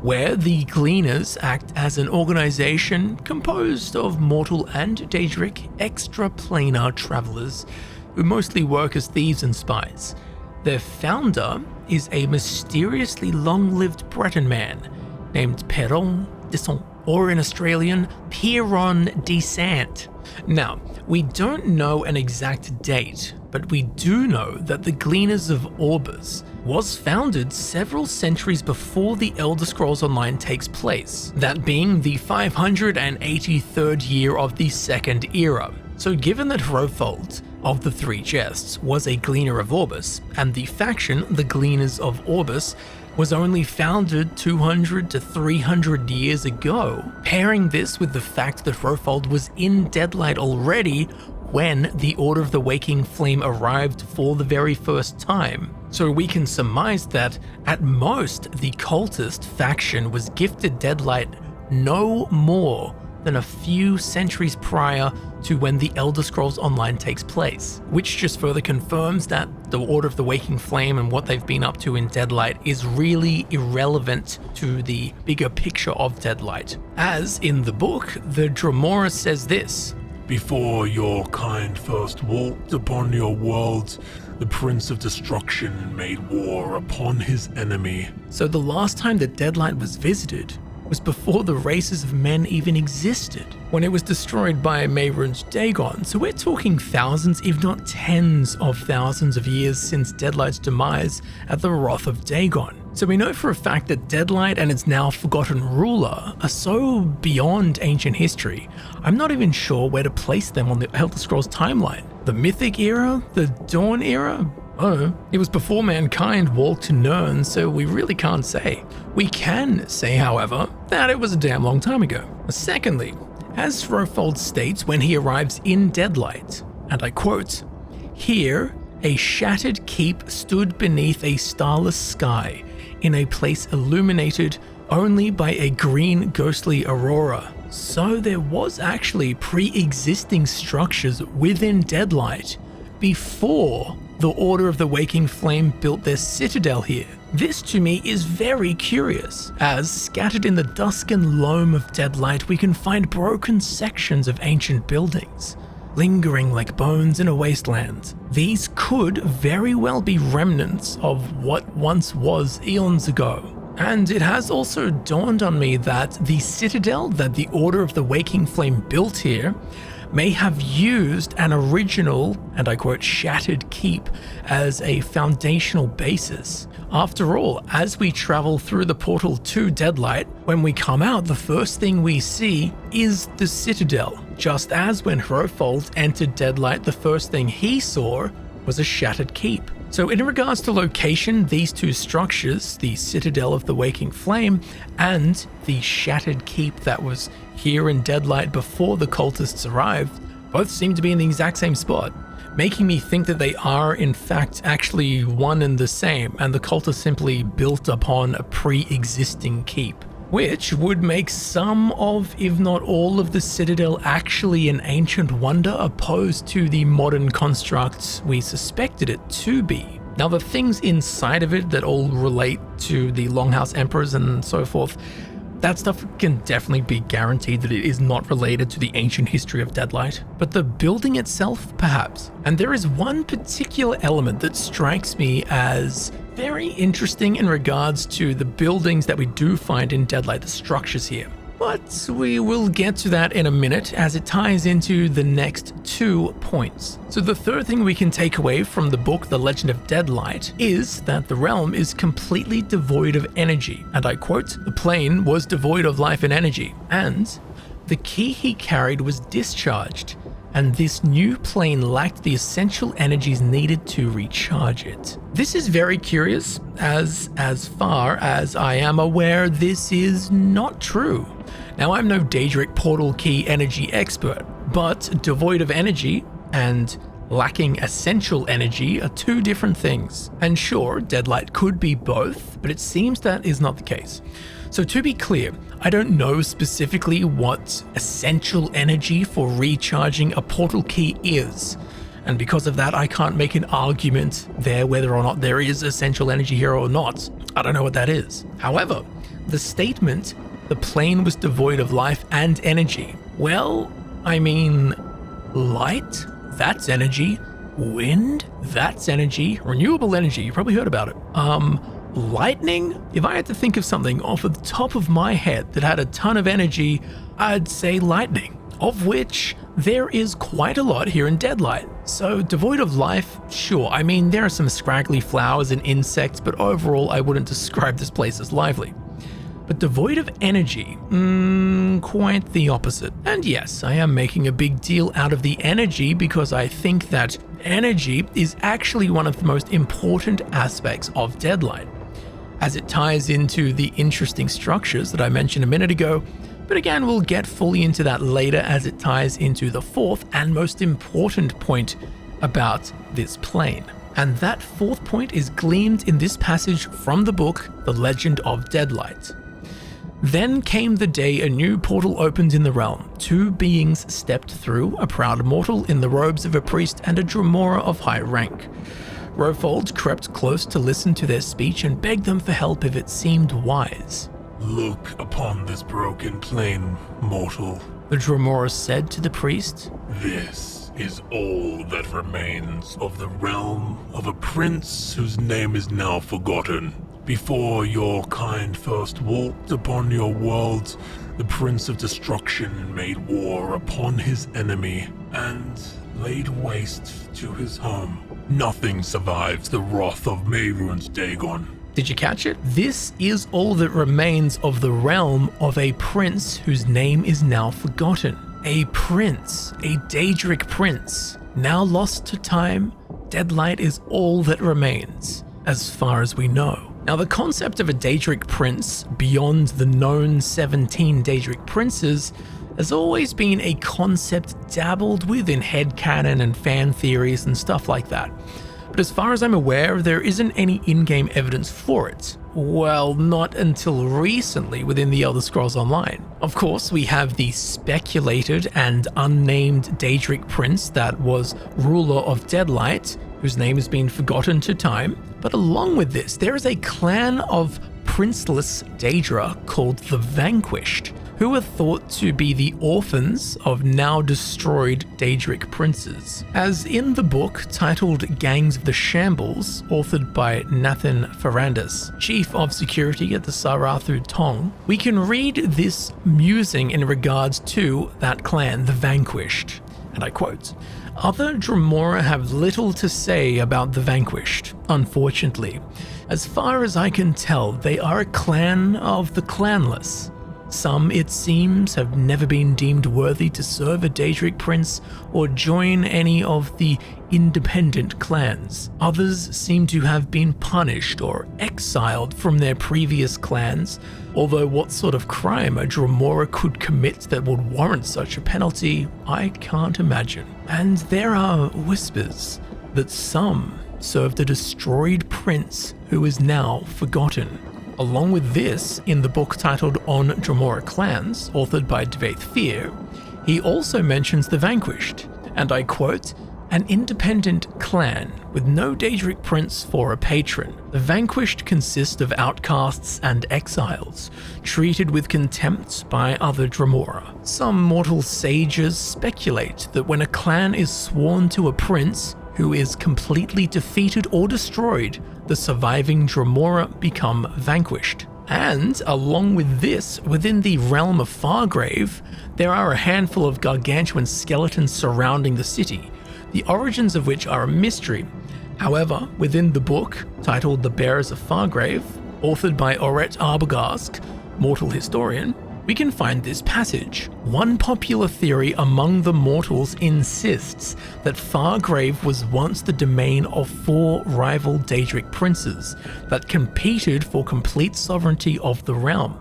where the Gleaners act as an organization composed of mortal and Daedric extraplanar travelers who mostly work as thieves and spies. Their founder is a mysteriously long-lived Breton man named Perron Descent, or in Australian, Pierron Descent. Now, we don't know an exact date, but we do know that the Gleaners of Aurbis was founded several centuries before the Elder Scrolls Online takes place, that being the 583rd year of the Second Era. So given that Hrofald of the Three Jests was a Gleaner of Aurbis, and the faction, the Gleaners of Aurbis, was only founded 200 to 300 years ago, pairing this with the fact that Hrofald was in Deadlight already when the Order of the Waking Flame arrived for the very first time. So we can surmise that, at most, the cultist faction was gifted Deadlight no more than a few centuries prior to when the Elder Scrolls Online takes place, which just further confirms that the Order of the Waking Flame and what they've been up to in Deadlight is really irrelevant to the bigger picture of Deadlight. As in the book, the Dremora says this: Before your kind first walked upon your world, the Prince of Destruction made war upon his enemy. So the last time that Deadlight was visited was before the races of men even existed, when it was destroyed by Mehrunes Dagon. So we're talking thousands, if not tens of thousands of years since Deadlight's demise at the wrath of Dagon. So we know for a fact that Deadlight and its now forgotten ruler are so beyond ancient history, I'm not even sure where to place them on the Elder Scrolls timeline. The Mythic era? The Dawn era? Oh, it was before mankind walked to Nirn, so we really can't say. We can say, however, that it was a damn long time ago. Secondly, as Hrofald states when he arrives in Deadlight, and I quote, "Here, a shattered keep stood beneath a starless sky, in a place illuminated only by a green ghostly aurora." So there was actually pre-existing structures within Deadlight before the Order of the Waking Flame built their citadel here. This to me is very curious, as scattered in the dusk and loam of Deadlight we can find broken sections of ancient buildings, lingering like bones in a wasteland. These could very well be remnants of what once was eons ago. And it has also dawned on me that the citadel that the Order of the Waking Flame built here may have used an original, and I quote, shattered keep as a foundational basis. After all, as we travel through the portal to Deadlight, when we come out, the first thing we see is the Citadel. Just as when Hrofald entered Deadlight, the first thing he saw was a shattered keep. So in regards to location, these two structures, the Citadel of the Waking Flame and the shattered keep that was here in Deadlight before the cultists arrived, both seem to be in the exact same spot, making me think that they are in fact actually one and the same, and the cultists simply built upon a pre-existing keep, which would make some of, if not all of the Citadel actually an ancient wonder opposed to the modern construct we suspected it to be. Now the things inside of it that all relate to the Longhouse Emperors and so forth, that stuff can definitely be guaranteed that it is not related to the ancient history of Deadlight, but the building itself perhaps. And there is one particular element that strikes me as very interesting in regards to the buildings that we do find in Deadlight, the structures here. But we will get to that in a minute as it ties into the next 2 points. So the third thing we can take away from the book The Legend of Deadlight is that the realm is completely devoid of energy. And I quote, "The plane was devoid of life and energy, and the key he carried was discharged, and this new plane lacked the essential energies needed to recharge it." This is very curious, as far as I am aware, this is not true. Now, I'm no Daedric portal key energy expert, but devoid of energy and lacking essential energy are two different things. And sure, Deadlight could be both, but it seems that is not the case. So to be clear, I don't know specifically what essential energy for recharging a portal key is. And because of that, I can't make an argument there whether or not there is essential energy here or not. I don't know what that is. However, the statement, the plane was devoid of life and energy. Well, I mean, light, that's energy. Wind, that's energy. Renewable energy, you probably heard about it. Lightning, if I had to think of something off the top of my head that had a ton of energy, I'd say lightning, of which there is quite a lot here in Deadlight. So devoid of life, sure, I mean there are some scraggly flowers and insects, but overall I wouldn't describe this place as lively. But devoid of energy, quite the opposite. And yes, I am making a big deal out of the energy because I think that energy is actually one of the most important aspects of Deadlight, as it ties into the interesting structures that I mentioned a minute ago. But again, we'll get fully into that later as it ties into the fourth and most important point about this plane. And that fourth point is gleaned in this passage from the book, The Legend of Deadlight. "Then came the day a new portal opened in the realm. Two beings stepped through, a proud mortal in the robes of a priest and a Dremora of high rank. Hrofald crept close to listen to their speech and begged them for help if it seemed wise. Look upon this broken plane, mortal. The Dremora said to the priest. This is all that remains of the realm of a prince whose name is now forgotten. Before your kind first walked upon your world, the Prince of Destruction made war upon his enemy and laid waste to his home. Nothing survives the wrath of Mehrunes Dagon. Did you catch it? This is all that remains of the realm of a prince whose name is now forgotten. A prince, a Daedric prince, now lost to time. Deadlight is all that remains, as far as we know. Now, the concept of a Daedric prince beyond the known 17 Daedric princes has always been a concept dabbled with in headcanon and fan theories and stuff like that. But as far as I'm aware, there isn't any in-game evidence for it. Well, not until recently within the Elder Scrolls Online. Of course, we have the speculated and unnamed Daedric prince that was ruler of Deadlight, whose name has been forgotten to time. But along with this, there is a clan of princeless Daedra called the Vanquished, who are thought to be the orphans of now destroyed Daedric princes. As in the book titled Gangs of the Shambles, authored by Nathan Ferrandis, Chief of Security at the Sarathu Tong, we can read this musing in regards to that clan, the Vanquished. And I quote, "Other Dremora have little to say about the Vanquished, unfortunately. As far as I can tell, they are a clan of the clanless. Some, it seems, have never been deemed worthy to serve a Daedric prince or join any of the independent clans. Others seem to have been punished or exiled from their previous clans, although what sort of crime a Dremora could commit that would warrant such a penalty, I can't imagine. And there are whispers that some served a destroyed prince who is now forgotten." Along with this, in the book titled On Dremora Clans, authored by Dvaith Fear, he also mentions the Vanquished, and I quote, "An independent clan with no Daedric prince for a patron. The Vanquished consist of outcasts and exiles, treated with contempt by other Dremora. Some mortal sages speculate that when a clan is sworn to a prince who is completely defeated or destroyed, the surviving Dremora become vanquished. And along with this, within the realm of Fargrave, there are a handful of gargantuan skeletons surrounding the city, the origins of which are a mystery. However, within the book, titled The Bearers of Fargrave, authored by Oret Arbogast, mortal historian, we can find this passage. One popular theory among the mortals insists that Fargrave was once the domain of 4 rival Daedric princes that competed for complete sovereignty of the realm.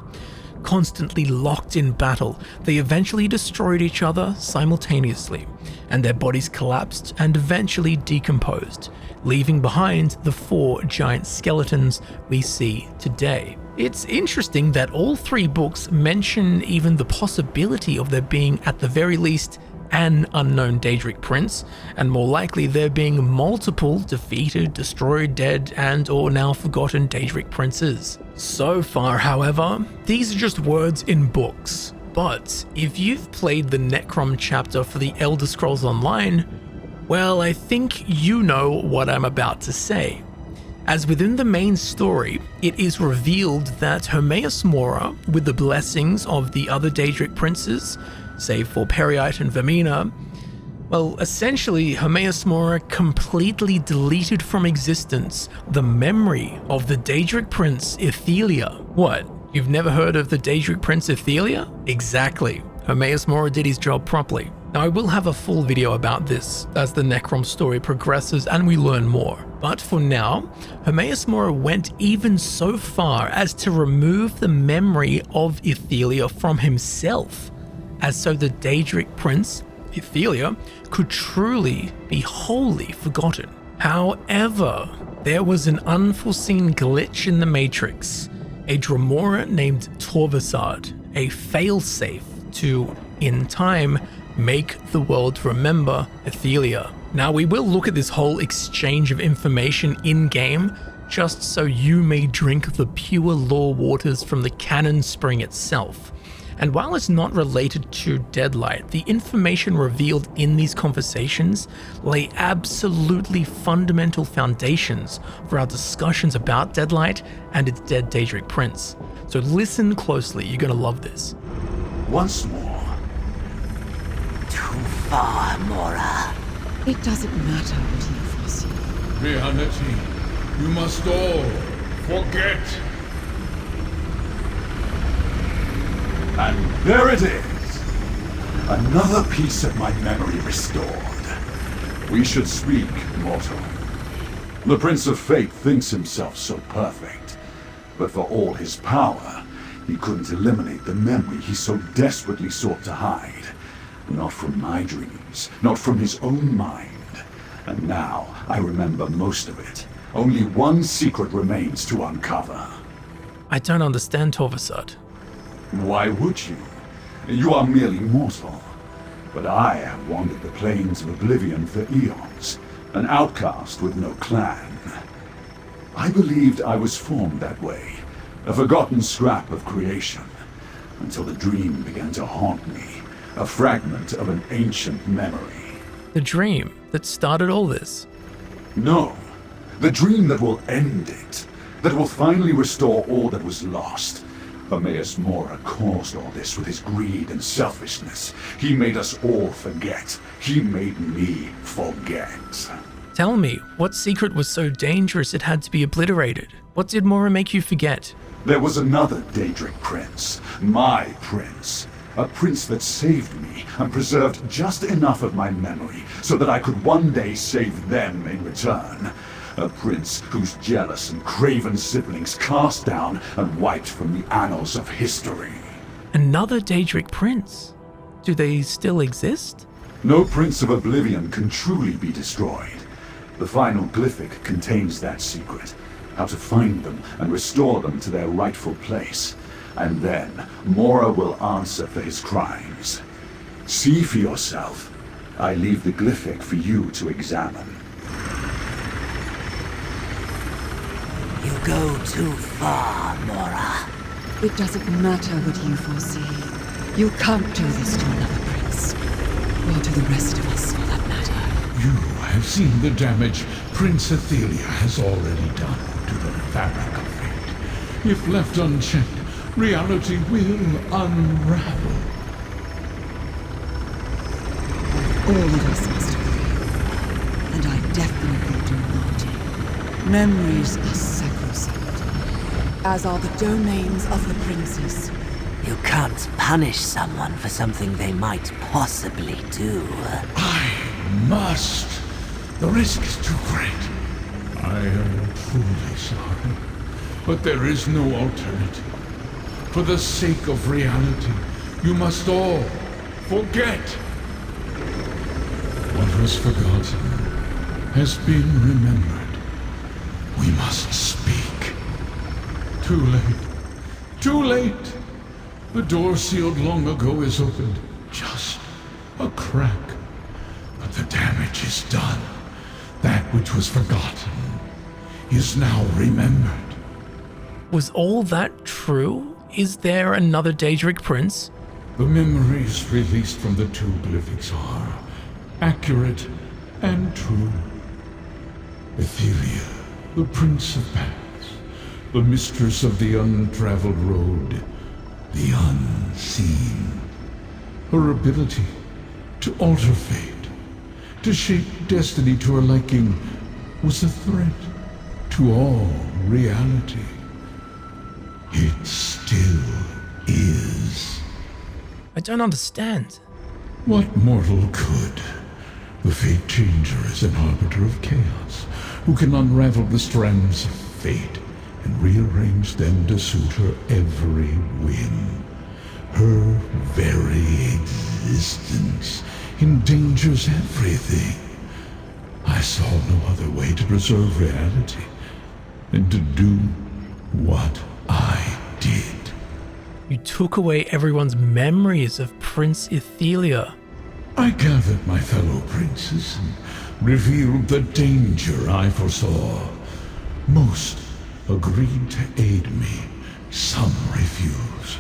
Constantly locked in battle, they eventually destroyed each other simultaneously, and their bodies collapsed and eventually decomposed, leaving behind the 4 giant skeletons we see today. It's interesting that all 3 books mention even the possibility of there being, at the very least, an unknown Daedric prince, and more likely there being multiple defeated, destroyed, dead, and or now forgotten Daedric princes. So far, however, these are just words in books. But if you've played the Necrom chapter for the Elder Scrolls Online, well, I think you know what I'm about to say. As within the main story, it is revealed that Hermaeus Mora, with the blessings of the other Daedric princes, save for Periite and Vermina, well, essentially, Hermaeus Mora completely deleted from existence the memory of the Daedric prince Ithelia. What? You've never heard of the Daedric prince Ithelia? Exactly. Hermaeus Mora did his job properly. Now, I will have a full video about this as the Necrom story progresses and we learn more. But for now, Hermaeus Mora went even so far as to remove the memory of Ithelia from himself, as so the Daedric prince, Ithelia, could truly be wholly forgotten. However, there was an unforeseen glitch in the Matrix. A Dremora named Torvesard, a failsafe to, in time, make the world remember Ithelia. Now, we will look at this whole exchange of information in-game, just so you may drink the pure lore waters from the canon spring itself. And while it's not related to Deadlight, the information revealed in these conversations lay absolutely fundamental foundations for our discussions about Deadlight and its dead Daedric Prince. So listen closely, you're gonna love this. Once more. Too far, Mora. It doesn't matter what you foresee. Reality, you must all forget. And there it is! Another piece of my memory restored. We should speak, mortal. The Prince of Fate thinks himself so perfect, but for all his power, he couldn't eliminate the memory he so desperately sought to hide. Not from my dreams, not from his own mind. And now I remember most of it. Only one secret remains to uncover. I don't understand, Torvesard. Why would you? You are merely mortal. But I have wandered the plains of oblivion for eons, an outcast with no clan. I believed I was formed that way, a forgotten scrap of creation, until the dream began to haunt me, a fragment of an ancient memory. The dream that started all this. No, the dream that will end it, that will finally restore all that was lost. Hermaeus Mora caused all this with his greed and selfishness. He made us all forget. He made me forget. Tell me, what secret was so dangerous it had to be obliterated? What did Mora make you forget? There was another Daedric Prince, my prince. A prince that saved me and preserved just enough of my memory so that I could one day save them in return. A prince whose jealous and craven siblings cast down and wiped from the annals of history. Another Daedric Prince? Do they still exist? No Prince of Oblivion can truly be destroyed. The final glyphic contains that secret, how to find them and restore them to their rightful place. And then Mora will answer for his crimes. See for yourself. I leave the glyphic for you to examine. You go too far, Mora. It doesn't matter what you foresee. You can't do this to another prince. Or to the rest of us, for that matter. You have seen the damage Prince Ithelia has already done to the fabric of fate. If left unchecked, reality will unravel. All of us must agree. And I definitely do not. Memories are sacrosanct, as are the domains of the princes. You can't punish someone for something they might possibly do. I must. The risk is too great. I am truly sorry, but there is no alternative. For the sake of reality, you must all forget. What was forgotten has been remembered. We must speak. Too late. Too late. The door sealed long ago is opened. Just a crack. But the damage is done. That which was forgotten is now remembered. Was all that true? Is there another Daedric Prince? The memories released from the two glyphics are accurate and true. Ithelia, the Prince of Paths, the mistress of the untraveled road, the unseen. Her ability to alter fate, to shape destiny to her liking, was a threat to all reality. It still is. I don't understand. What mortal could? The Fate Changer is an arbiter of chaos, who can unravel the strands of fate and rearrange them to suit her every whim. Her very existence endangers everything. I saw no other way to preserve reality than to do what I did. You took away everyone's memories of Prince Ithelia. I gathered my fellow princes and revealed the danger I foresaw. Most agreed to aid me, some refused.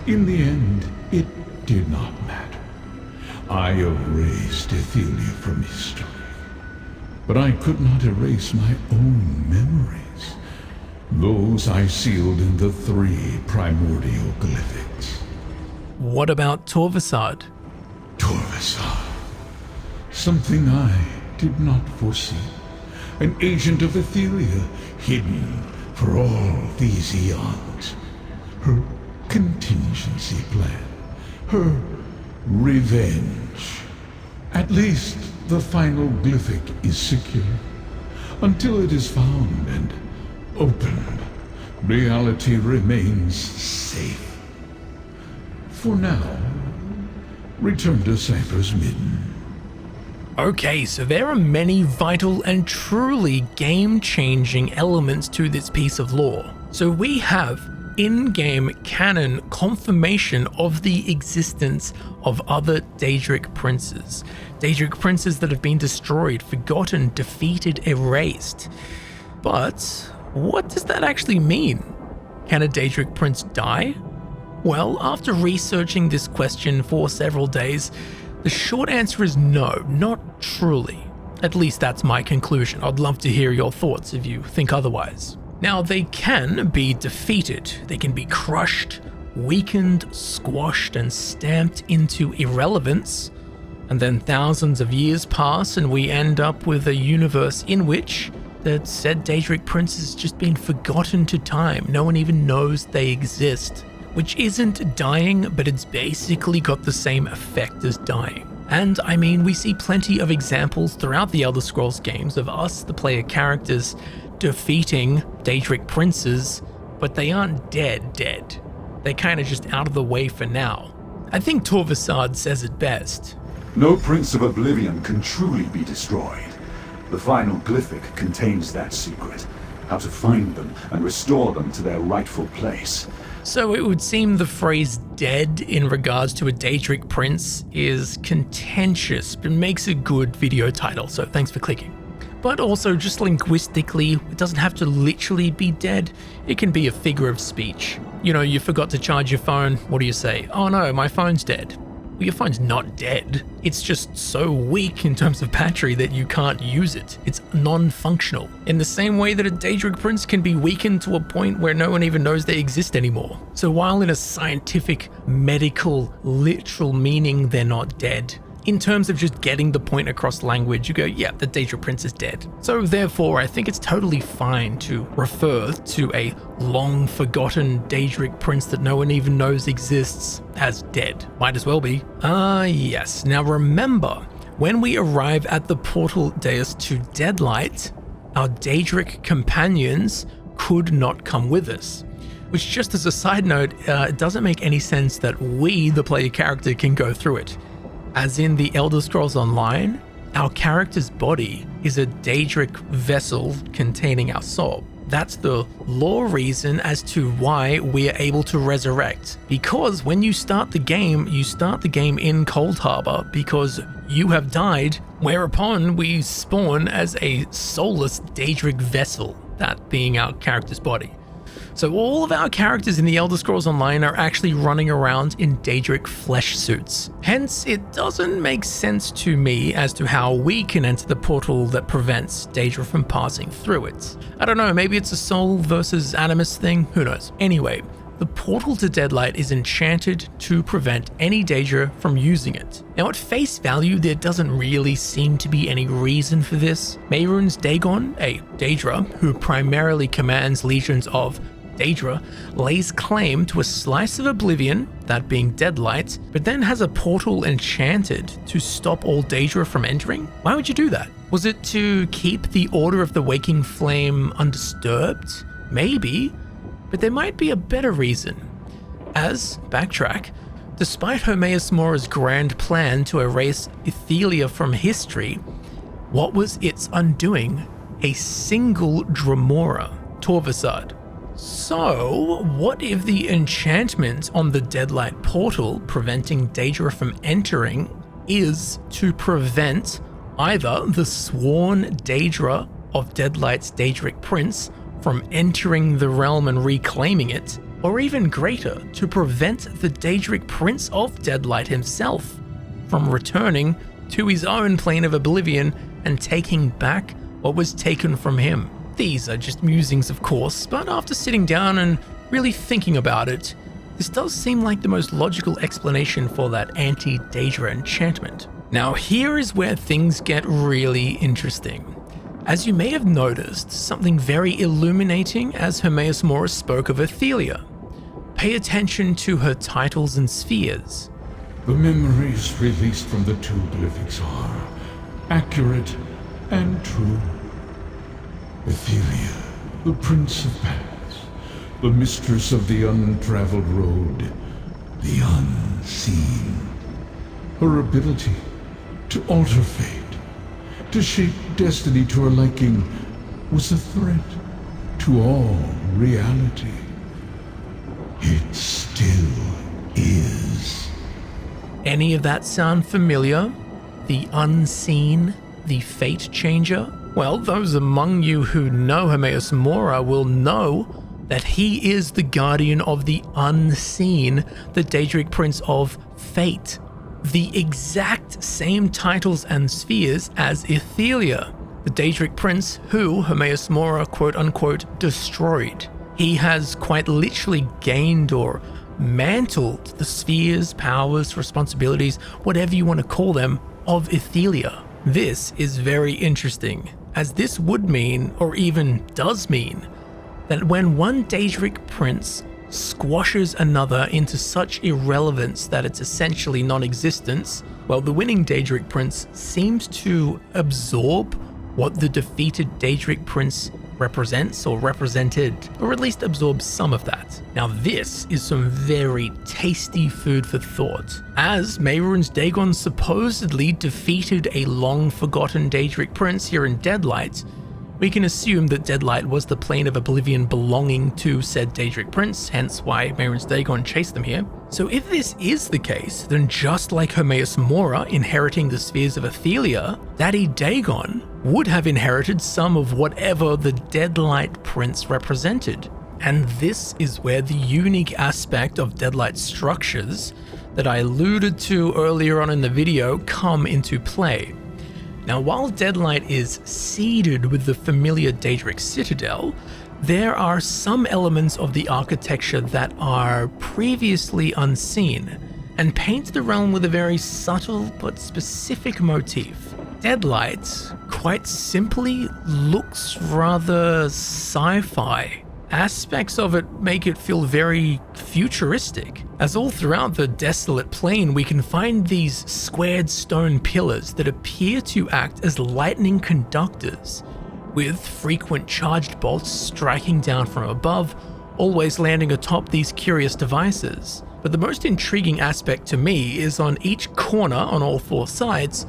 In the end, it did not matter. I erased Ithelia from history. But I could not erase my own memories. Those I sealed in the 3 primordial glyphics. What about Torvesard? Torvesard. Something I did not foresee. An agent of Ithelia, hidden for all these eons. Her contingency plan. Her revenge. At least the final glyphic is secure. Until it is found and opened, reality remains safe. For now, return to Cypher's Midden. Okay, so there are many vital and truly game-changing elements to this piece of lore. So we have in-game canon confirmation of the existence of other Daedric princes. Daedric princes that have been destroyed, forgotten, defeated, erased. But what does that actually mean? Can a Daedric prince die? Well, after researching this question for several days, the short answer is no, not truly. At least that's my conclusion. I'd love to hear your thoughts if you think otherwise. Now, they can be defeated. They can be crushed, weakened, squashed, and stamped into irrelevance. And then thousands of years pass and we end up with a universe in which the said Daedric prince has just been forgotten to time. No one even knows they exist. Which isn't dying, but it's basically got the same effect as dying. And I mean, we see plenty of examples throughout the Elder Scrolls games of us, the player characters, defeating Daedric princes, but they aren't dead. They're kind of just out of the way for now. I think Torvesard says it best. No Prince of Oblivion can truly be destroyed. The final glyphic contains that secret, how to find them and restore them to their rightful place. So it would seem the phrase dead in regards to a Daedric prince is contentious, but makes a good video title, so thanks for clicking. But also just linguistically, it doesn't have to literally be dead, it can be a figure of speech. You know, you forgot to charge your phone, what do you say? Oh no, my phone's dead. Well, your phone's not dead, it's just so weak in terms of battery that you can't use it. It's non-functional. In the same way that a Daedric prince can be weakened to a point where no one even knows they exist anymore. So while in a scientific, medical, literal meaning they're not dead, in terms of just getting the point across language, you go, yeah, the Daedric prince is dead. So therefore, I think it's totally fine to refer to a long-forgotten Daedric prince that no one even knows exists as dead. Might as well be. Yes. Now remember, when we arrive at the portal dais to Deadlight, our Daedric companions could not come with us. Which, just as a side note, it doesn't make any sense that we, the player character, can go through it. As in the Elder Scrolls Online, our character's body is a Daedric vessel containing our soul. That's the lore reason as to why we're able to resurrect. Because when you start the game in Cold Harbor because you have died, whereupon we spawn as a soulless Daedric vessel, that being our character's body. So all of our characters in the Elder Scrolls Online are actually running around in Daedric flesh suits. Hence, it doesn't make sense to me as to how we can enter the portal that prevents Daedra from passing through it. I don't know, maybe it's a soul versus animus thing, who knows. Anyway, the portal to Deadlight is enchanted to prevent any Daedra from using it. Now at face value, there doesn't really seem to be any reason for this. Mehrunes Dagon, a Daedra who primarily commands legions of Daedra, lays claim to a slice of oblivion, that being Deadlight, but then has a portal enchanted to stop all Daedra from entering? Why would you do that? Was it to keep the Order of the Waking Flame undisturbed? Maybe, but there might be a better reason. As, backtrack, despite Hermaeus Mora's grand plan to erase Ithelia from history, what was its undoing? A single Dremora, Torvesard. So, what if the enchantment on the Deadlight portal preventing Daedra from entering is to prevent either the sworn Daedra of Deadlight's Daedric Prince from entering the realm and reclaiming it, or even greater, to prevent the Daedric Prince of Deadlight himself from returning to his own plane of oblivion and taking back what was taken from him. These are just musings, of course, but after sitting down and really thinking about it, this does seem like the most logical explanation for that anti-Daedra enchantment. Now here is where things get really interesting. As you may have noticed, something very illuminating as Hermaeus Mora spoke of Ithelia. Pay attention to her titles and spheres. The memories released from the two glyphics are accurate and true. Ithelia, the Prince of Paths, the mistress of the untraveled road, the unseen. Her ability to alter fate, to shape destiny to her liking, was a threat to all reality. It still is. Any of that sound familiar? The unseen? The fate changer? Well, those among you who know Hermaeus Mora will know that he is the guardian of the unseen, the Daedric Prince of Fate. The exact same titles and spheres as Ithelia, the Daedric Prince who Hermaeus Mora quote-unquote destroyed. He has quite literally gained or mantled the spheres, powers, responsibilities, whatever you want to call them, of Ithelia. This is very interesting, as this would mean, or even does mean, that when one Daedric Prince squashes another into such irrelevance that it's essentially non-existence, well, the winning Daedric Prince seems to absorb what the defeated Daedric Prince represents or represented, or at least absorb some of that. Now this is some very tasty food for thought. As Mehrunes Dagon supposedly defeated a long-forgotten Daedric Prince here in Deadlight, we can assume that Deadlight was the plane of oblivion belonging to said Daedric Prince, hence why Mehrunes Dagon chased them here. So if this is the case, then just like Hermaeus Mora inheriting the spheres of Ithelia, Daddy Dagon would have inherited some of whatever the Deadlight Prince represented. And this is where the unique aspect of Deadlight's structures that I alluded to earlier on in the video come into play. Now, while Deadlight is seeded with the familiar Daedric Citadel, there are some elements of the architecture that are previously unseen and paint the realm with a very subtle but specific motif. Deadlight, quite simply, looks rather sci-fi. Aspects of it make it feel very futuristic, as all throughout the desolate plain we can find these squared stone pillars that appear to act as lightning conductors, with frequent charged bolts striking down from above, always landing atop these curious devices. But the most intriguing aspect to me is on each corner on all four sides,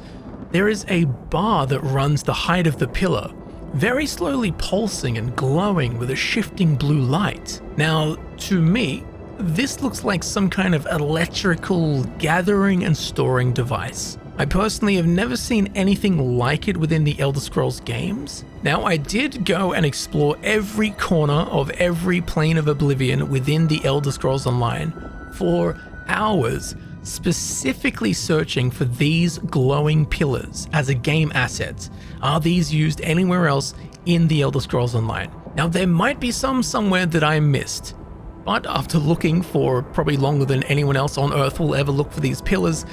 there is a bar that runs the height of the pillar, very slowly pulsing and glowing with a shifting blue light. Now, to me, this looks like some kind of electrical gathering and storing device. I personally have never seen anything like it within the Elder Scrolls games. Now, I did go and explore every corner of every plane of oblivion within the Elder Scrolls Online for hours, specifically searching for these glowing pillars as a game asset. Are these used anywhere else in the Elder Scrolls Online? Now, there might be some somewhere that I missed, but after looking for probably longer than anyone else on Earth will ever look for these pillars,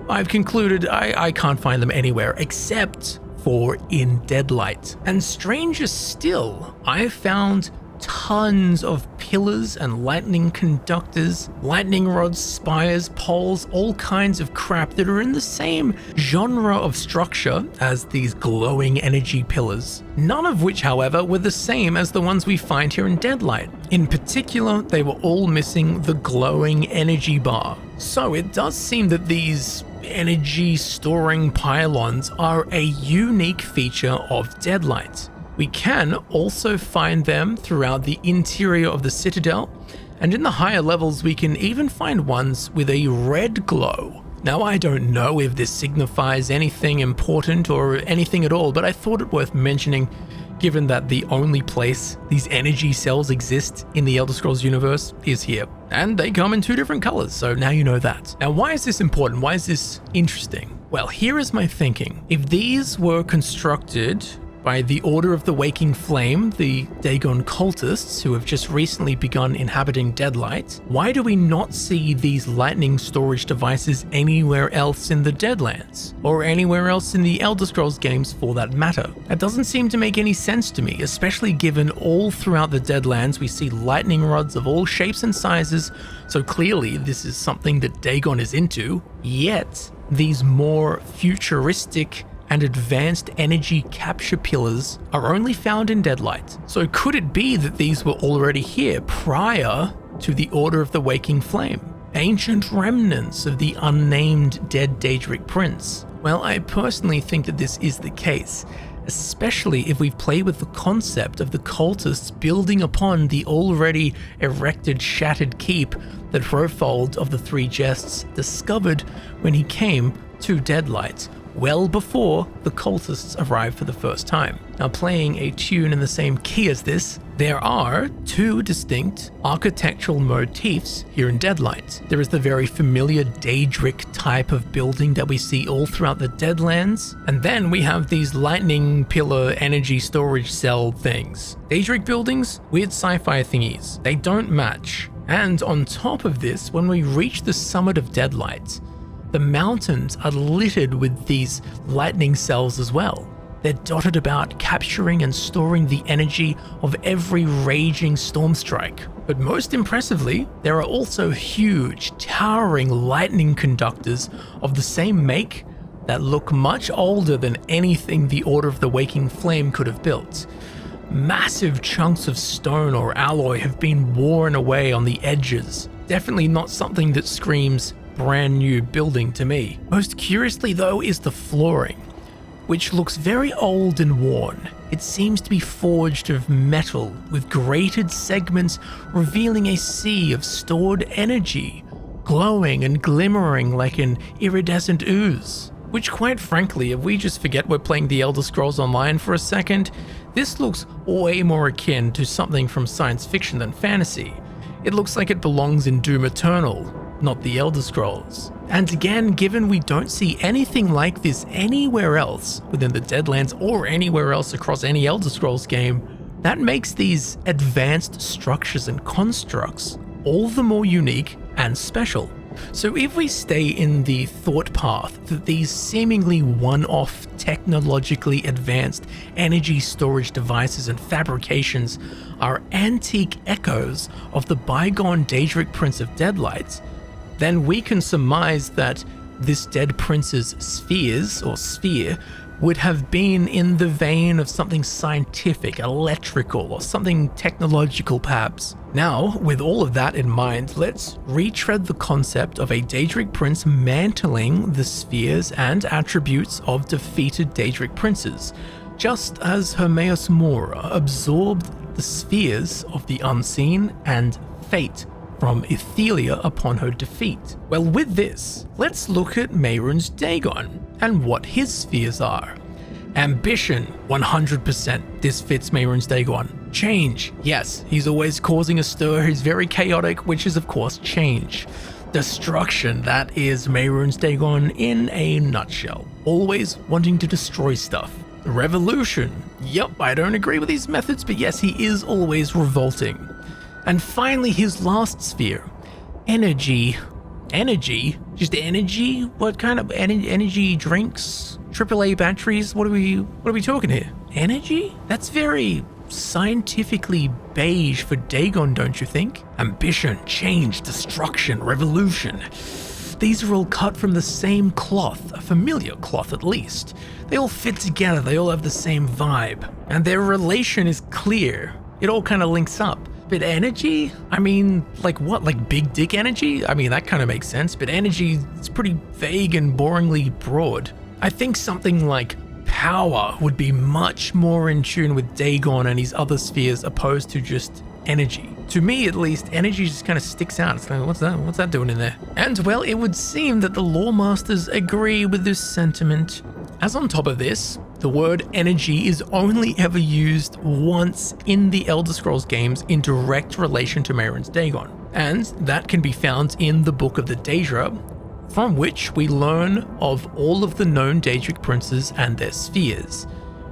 I've concluded I can't find them anywhere except for In Deadlight. And stranger still, I found tons of pillars and lightning conductors, lightning rods, spires, poles, all kinds of crap that are in the same genre of structure as these glowing energy pillars. None of which, however, were the same as the ones we find here in Deadlight. In particular, they were all missing the glowing energy bar. So it does seem that these energy storing pylons are a unique feature of Deadlight. We can also find them throughout the interior of the Citadel, and in the higher levels we can even find ones with a red glow. Now, I don't know if this signifies anything important or anything at all, but I thought it worth mentioning given that the only place these energy cells exist in the Elder Scrolls universe is here. And they come in 2 different colors, so now you know that. Now, why is this important? Why is this interesting? Well, here is my thinking. If these were constructed by the Order of the Waking Flame, the Dagon cultists who have just recently begun inhabiting Deadlight, why do we not see these lightning storage devices anywhere else in the Deadlands? Or anywhere else in the Elder Scrolls games for that matter? That doesn't seem to make any sense to me, especially given all throughout the Deadlands we see lightning rods of all shapes and sizes, so clearly this is something that Dagon is into, yet these more futuristic and advanced energy capture pillars are only found in Deadlight. So could it be that these were already here prior to the Order of the Waking Flame? Ancient remnants of the unnamed dead Daedric Prince? Well, I personally think that this is the case, especially if we've played with the concept of the cultists building upon the already erected shattered keep that Hrofald of the 3 Jests discovered when he came to Deadlight, well before the cultists arrived for the first time. Now, playing a tune in the same key as this, there are 2 distinct architectural motifs here in Deadlight. There is the very familiar Daedric type of building that we see all throughout the Deadlands, and then we have these lightning pillar energy storage cell things. Daedric buildings, weird sci-fi thingies. They don't match. And on top of this, when we reach the summit of Deadlight, the mountains are littered with these lightning cells as well. They're dotted about, capturing and storing the energy of every raging storm strike. But most impressively, there are also huge, towering lightning conductors of the same make that look much older than anything the Order of the Waking Flame could have built. Massive chunks of stone or alloy have been worn away on the edges. Definitely not something that screams brand new building to me. Most curiously though is the flooring, which looks very old and worn. It seems to be forged of metal with grated segments revealing a sea of stored energy, glowing and glimmering like an iridescent ooze. Which, quite frankly, if we just forget we're playing the Elder Scrolls Online for a second, this looks way more akin to something from science fiction than fantasy. It looks like it belongs in Doom Eternal, not the Elder Scrolls. And again, given we don't see anything like this anywhere else within the Deadlands or anywhere else across any Elder Scrolls game, that makes these advanced structures and constructs all the more unique and special. So if we stay in the thought path that these seemingly one-off technologically advanced energy storage devices and fabrications are antique echoes of the bygone Daedric Prince of Deadlight, then we can surmise that this dead prince's spheres, or sphere, would have been in the vein of something scientific, electrical, or something technological perhaps. Now, with all of that in mind, let's retread the concept of a Daedric prince mantling the spheres and attributes of defeated Daedric princes, just as Hermaeus Mora absorbed the spheres of the unseen and fate from Ithelia upon her defeat. Well, with this, let's look at Mehrunes Dagon and what his spheres are. Ambition, 100%. This fits Mehrunes Dagon. Change, yes, he's always causing a stir, he's very chaotic, which is of course change. Destruction, that is Mehrunes Dagon in a nutshell. Always wanting to destroy stuff. Revolution, yep, I don't agree with these methods, but yes, he is always revolting. And finally, his last sphere, energy. Energy? Just energy? What kind of energy drinks? AAA batteries? What are we talking here? Energy? That's very scientifically beige for Dagon, don't you think? Ambition, change, destruction, revolution. These are all cut from the same cloth, a familiar cloth at least. They all fit together, they all have the same vibe. And their relation is clear. It all kind of links up. But energy? I mean, like what? Like big dick energy? I mean, that kind of makes sense, but energy is pretty vague and boringly broad. I think something like power would be much more in tune with Dagon and his other spheres opposed to just energy. To me, at least, energy just kind of sticks out. It's like, what's that? What's that doing in there? And, well, it would seem that the lore masters agree with this sentiment. As on top of this, the word energy is only ever used once in the Elder Scrolls games in direct relation to Mehrunes Dagon. And that can be found in the Book of the Daedra, from which we learn of all of the known Daedric princes and their spheres.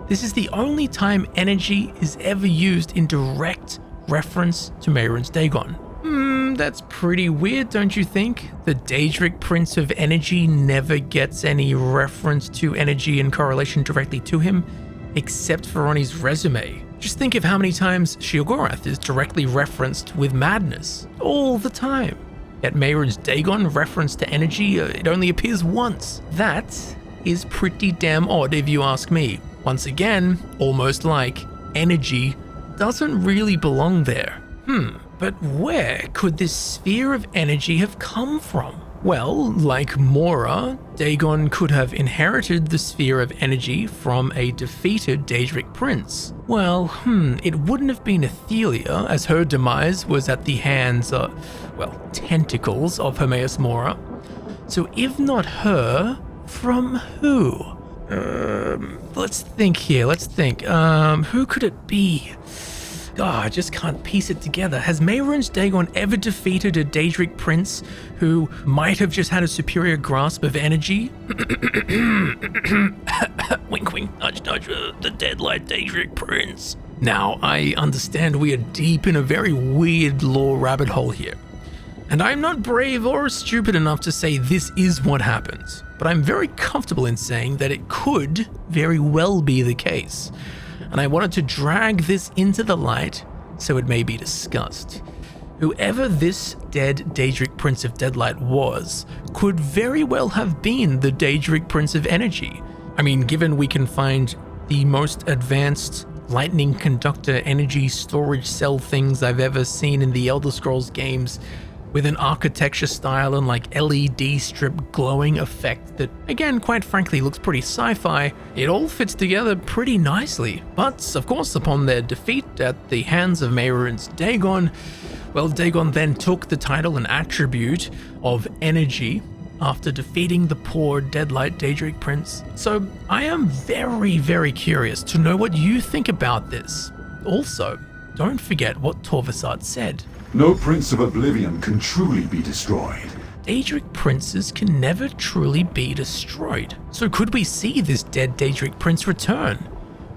This is the only time energy is ever used in direct reference to Mehrunes Dagon. That's pretty weird, don't you think? The Daedric Prince of Energy never gets any reference to energy in correlation directly to him, except for on his resume. Just think of how many times Sheogorath is directly referenced with madness, all the time. Yet Mehrunes Dagon reference to energy, it only appears once. That is pretty damn odd if you ask me. Once again, almost like energy doesn't really belong there. But where could this sphere of energy have come from? Well, like Mora, Dagon could have inherited the sphere of energy from a defeated Daedric prince. Well, it wouldn't have been Ithelia, as her demise was at the hands tentacles of Hermaeus Mora. So if not her, from who? Let's think here, who could it be? I just can't piece it together. Has Mehrunes Dagon ever defeated a Daedric prince who might have just had a superior grasp of energy? Wink wink, nudge nudge, the Deadlight Daedric prince. Now, I understand we are deep in a very weird lore rabbit hole here. And I'm not brave or stupid enough to say this is what happens, but I'm very comfortable in saying that it could very well be the case. And I wanted to drag this into the light so it may be discussed. Whoever this dead Daedric Prince of Deadlight was could very well have been the Daedric Prince of Energy. I mean, given we can find the most advanced lightning conductor energy storage cell things I've ever seen in the Elder Scrolls games, with an architecture style and like LED strip glowing effect that, again, quite frankly, looks pretty sci-fi, it all fits together pretty nicely. But, of course, upon their defeat at the hands of Mehrunes Dagon, well, Dagon then took the title and attribute of energy after defeating the poor Deadlight Daedric Prince. So, I am very, very curious to know what you think about this. Also, don't forget what Torvesard said. No Prince of Oblivion can truly be destroyed. Daedric princes can never truly be destroyed. So could we see this dead Daedric prince return?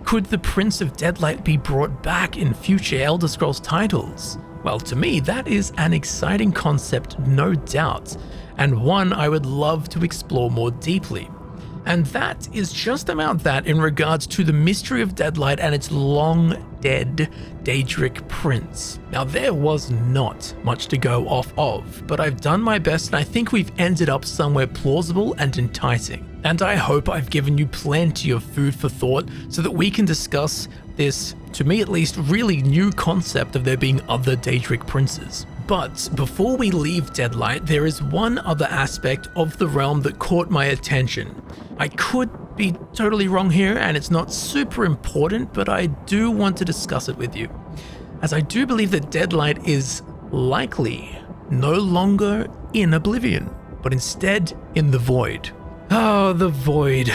Could the Prince of Deadlight be brought back in future Elder Scrolls titles? Well, to me, that is an exciting concept, no doubt, and one I would love to explore more deeply. And that is just about that in regards to the mystery of Deadlight and its long-dead Daedric Prince. Now, there was not much to go off of, but I've done my best and I think we've ended up somewhere plausible and enticing. And I hope I've given you plenty of food for thought so that we can discuss this, to me at least, really new concept of there being other Daedric princes. But before we leave Deadlight, there is one other aspect of the realm that caught my attention. I could be totally wrong here, and it's not super important, but I do want to discuss it with you, as I do believe that Deadlight is likely no longer in Oblivion, but instead in the Void. Oh, the Void.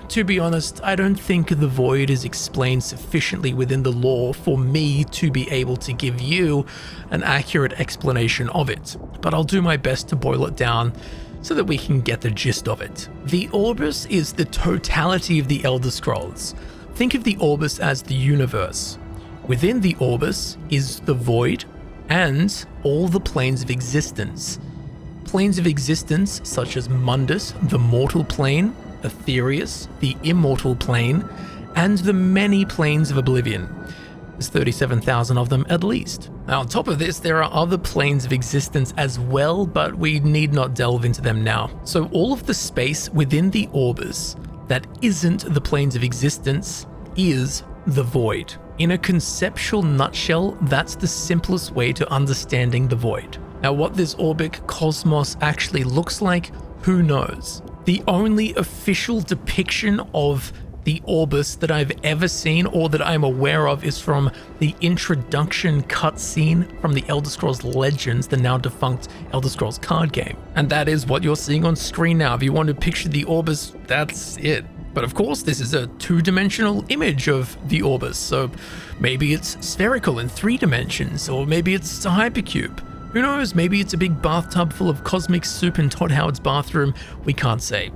To be honest, I don't think the Void is explained sufficiently within the lore for me to be able to give you an accurate explanation of it, but I'll do my best to boil it down so that we can get the gist of it. The Aurbis is the totality of the Elder Scrolls. Think of the Aurbis as the universe. Within the Aurbis is the Void and all the planes of existence. Planes of existence such as Mundus, the mortal plane, Aetherius, the immortal plane, and the many planes of Oblivion. There's 37,000 of them at least. Now, on top of this, there are other planes of existence as well, but we need not delve into them now. So all of the space within the Aurbis that isn't the planes of existence is the Void. In a conceptual nutshell, that's the simplest way to understanding the Void. Now, what this Orbic cosmos actually looks like, who knows? The only official depiction of The Aurbis that I've ever seen or that I'm aware of is from the introduction cutscene from the Elder Scrolls Legends, the now defunct Elder Scrolls card game. And that is what you're seeing on screen now. If you want to picture the Aurbis, that's it. But of course, this is a two-dimensional image of the Aurbis, so maybe it's spherical in 3 dimensions, or maybe it's a hypercube. Who knows, maybe it's a big bathtub full of cosmic soup in Todd Howard's bathroom, we can't say.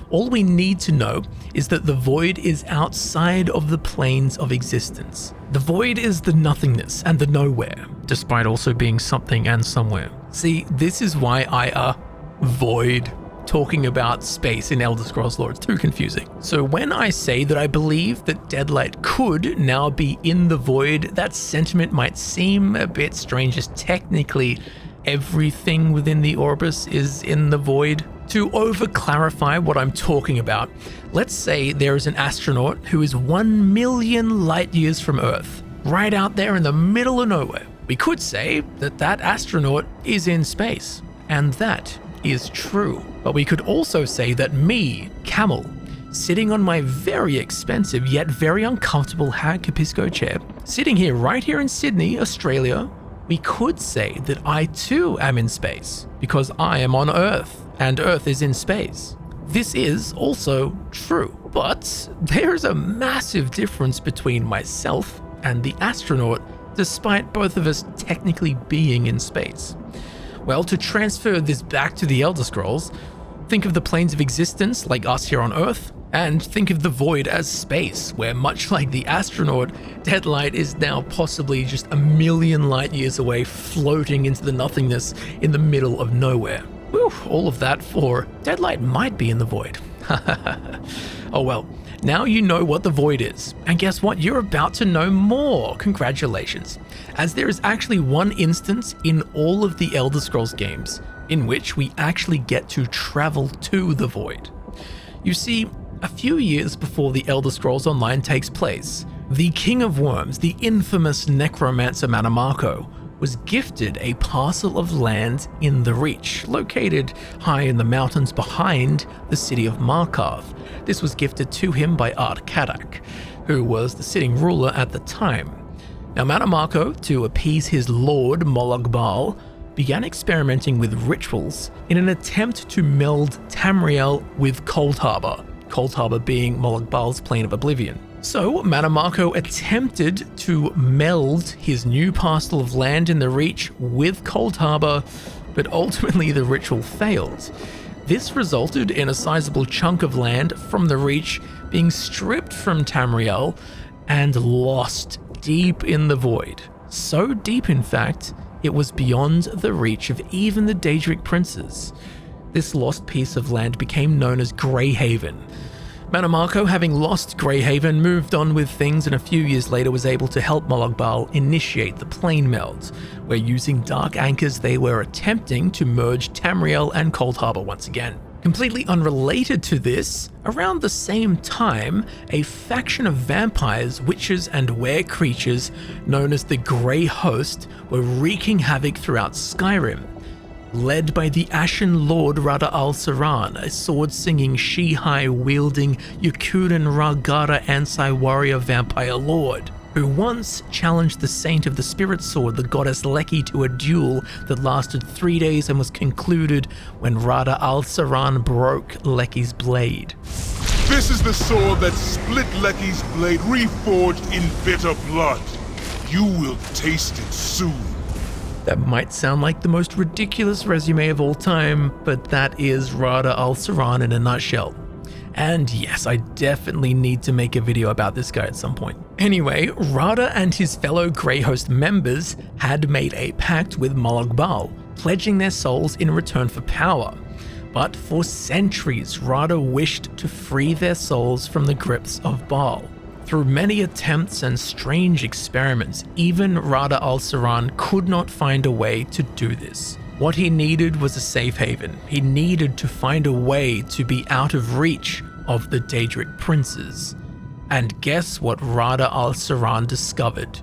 All we need to know is that the Void is outside of the planes of existence. The Void is the nothingness and the nowhere, despite also being something and somewhere. See, this is why I Void talking about space in Elder Scrolls lore. It's too confusing. So when I say that I believe that Deadlight could now be in the Void, that sentiment might seem a bit strange, as technically everything within the Aurbis is in the Void. To over-clarify what I'm talking about, let's say there is an astronaut who is 1 million light years from Earth, right out there in the middle of nowhere. We could say that that astronaut is in space, and that is true. But we could also say that me, Camel, sitting on my very expensive yet very uncomfortable Hag Capisco chair, sitting here right here in Sydney, Australia, we could say that I too am in space, because I am on Earth, and Earth is in space. This is also true, but there's a massive difference between myself and the astronaut, despite both of us technically being in space. Well, to transfer this back to the Elder Scrolls, think of the planes of existence like us here on Earth, and think of the Void as space, where much like the astronaut, Deadlight is now possibly just 1 million light years away, floating into the nothingness in the middle of nowhere. Whew, all of that for Deadlight might be in the Void. Oh well, now you know what the Void is, and guess what? You're about to know more. Congratulations, as there is actually one instance in all of the Elder Scrolls games in which we actually get to travel to the Void. You see, a few years before the Elder Scrolls Online takes place, the King of Worms, the infamous necromancer Mannimarco, was gifted a parcel of land in the Reach, located high in the mountains behind the city of Markarth. This was gifted to him by Ard-Kadak, who was the sitting ruler at the time. Now Mannimarco, to appease his lord Molag-Bal, began experimenting with rituals in an attempt to meld Tamriel with Coldharbour, Coldharbour being Molag-Bal's plane of oblivion. So Mannimarco attempted to meld his new parcel of land in the Reach with Coldharbour, but ultimately the ritual failed. This resulted in a sizable chunk of land from the Reach being stripped from Tamriel and lost deep in the Void. So deep, in fact, it was beyond the reach of even the Daedric princes. This lost piece of land became known as Greyhaven. Mannimarco, having lost Greyhaven, moved on with things, and a few years later was able to help Molag-Bal initiate the plane meld, where using dark anchors they were attempting to merge Tamriel and Coldharbour once again. Completely unrelated to this, around the same time, a faction of vampires, witches, and were-creatures known as the Grey Host were wreaking havoc throughout Skyrim. Led by the Ashen Lord Rada al-Saran, a sword-singing, she-high-wielding Yakudan Ragara Ansai warrior vampire lord, who once challenged the Saint of the Spirit Sword, the goddess Leki, to a duel that lasted 3 days and was concluded when Rada al-Saran broke Leki's blade. This is the sword that split Leki's blade, reforged in bitter blood. You will taste it soon. That might sound like the most ridiculous resume of all time, but that is Rada al-Saran in a nutshell. And yes, I definitely need to make a video about this guy at some point. Anyway, Rada and his fellow Grey Host members had made a pact with Molag-Bal, pledging their souls in return for power. But for centuries, Rada wished to free their souls from the grips of Baal. Through many attempts and strange experiments, even Rada al-Saran could not find a way to do this. What he needed was a safe haven. He needed to find a way to be out of reach of the Daedric princes. And guess what Rada al-Saran discovered?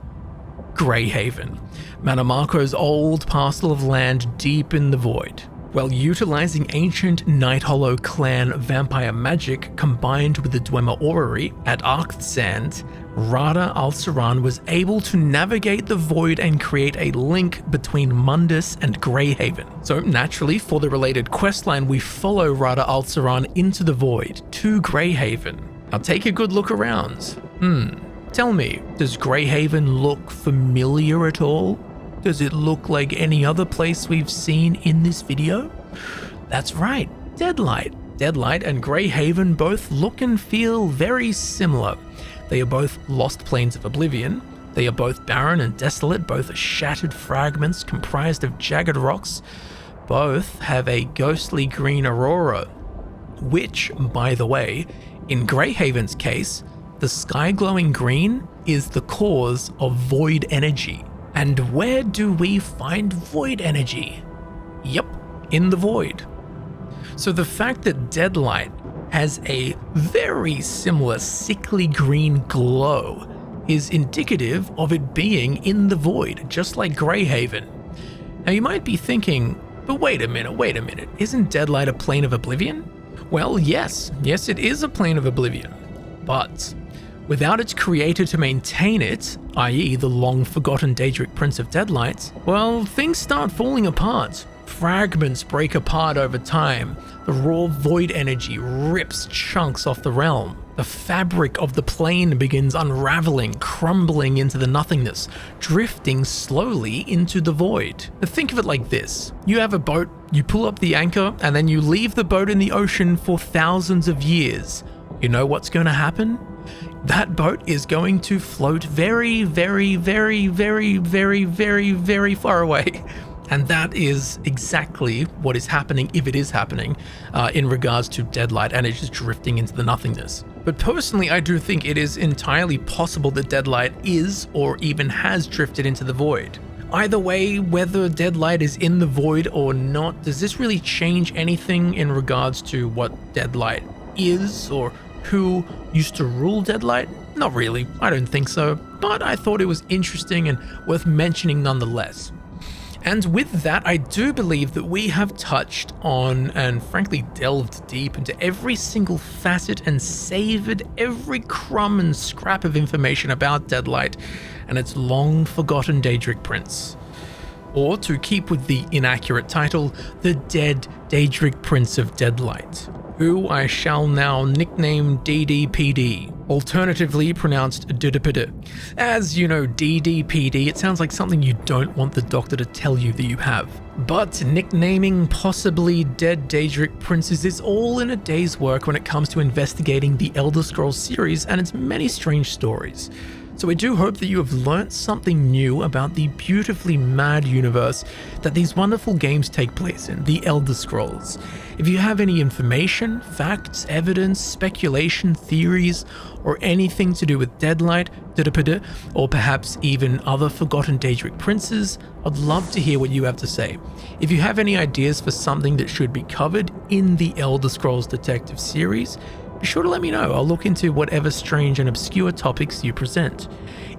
Greyhaven, Mannimarco's old parcel of land deep in the Void. Well, utilizing ancient Nighthollow clan vampire magic combined with the Dwemer orrery at Arksand, Rada al-Saran was able to navigate the Void and create a link between Mundus and Greyhaven. So naturally, for the related questline, we follow Rada al-Saran into the Void, to Greyhaven. Now take a good look around. Tell me, does Greyhaven look familiar at all? Does it look like any other place we've seen in this video? That's right, Deadlight. Deadlight and Greyhaven both look and feel very similar. They are both lost plains of oblivion. They are both barren and desolate, both are shattered fragments comprised of jagged rocks. Both have a ghostly green aurora, which, by the way, in Greyhaven's case, the sky glowing green is the cause of void energy. And where do we find void energy? Yep, in the Void. So the fact that Deadlight has a very similar sickly green glow is indicative of it being in the Void, just like Greyhaven. Now you might be thinking, but wait a minute, isn't Deadlight a plane of oblivion? Well, yes, it is a plane of oblivion, but without its creator to maintain it, i.e. the long-forgotten Daedric Prince of Deadlight, well, things start falling apart. Fragments break apart over time. The raw void energy rips chunks off the realm. The fabric of the plane begins unraveling, crumbling into the nothingness, drifting slowly into the void. But think of it like this. You have a boat, you pull up the anchor, and then you leave the boat in the ocean for thousands of years. You know what's going to happen? That boat is going to float very, very, very, very, very, very, very far away. And that is exactly what is happening, if it is happening, in regards to Deadlight, and it's just drifting into the nothingness. But personally, I do think it is entirely possible that Deadlight is, or even has drifted into the Void. Either way, whether Deadlight is in the Void or not, does this really change anything in regards to what Deadlight is, or who used to rule Deadlight? Not really, I don't think so, but I thought it was interesting and worth mentioning nonetheless. And with that, I do believe that we have touched on and frankly delved deep into every single facet and savored every crumb and scrap of information about Deadlight and its long forgotten Daedric Prince. Or to keep with the inaccurate title, the dead Daedric Prince of Deadlight, who I shall now nickname DDPD, alternatively pronounced DDPD. As you know, DDPD, it sounds like something you don't want the doctor to tell you that you have. But nicknaming possibly dead Daedric princes is all in a day's work when it comes to investigating the Elder Scrolls series and its many strange stories. So I do hope that you have learnt something new about the beautifully mad universe that these wonderful games take place in, the Elder Scrolls. If you have any information, facts, evidence, speculation, theories, or anything to do with Deadlight, or perhaps even other forgotten Daedric princes, I'd love to hear what you have to say. If you have any ideas for something that should be covered in the Elder Scrolls Detective series, be sure to let me know. I'll look into whatever strange and obscure topics you present.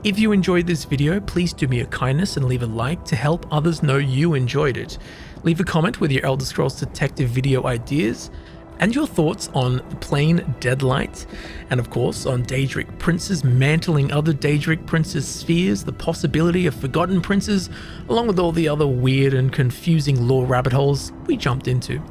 If you enjoyed this video, please do me a kindness and leave a like to help others know you enjoyed it. Leave a comment with your Elder Scrolls Detective video ideas and your thoughts on the plain Deadlight, and of course on Daedric princes mantling other Daedric princes' spheres, the possibility of forgotten princes, along with all the other weird and confusing lore rabbit holes we jumped into.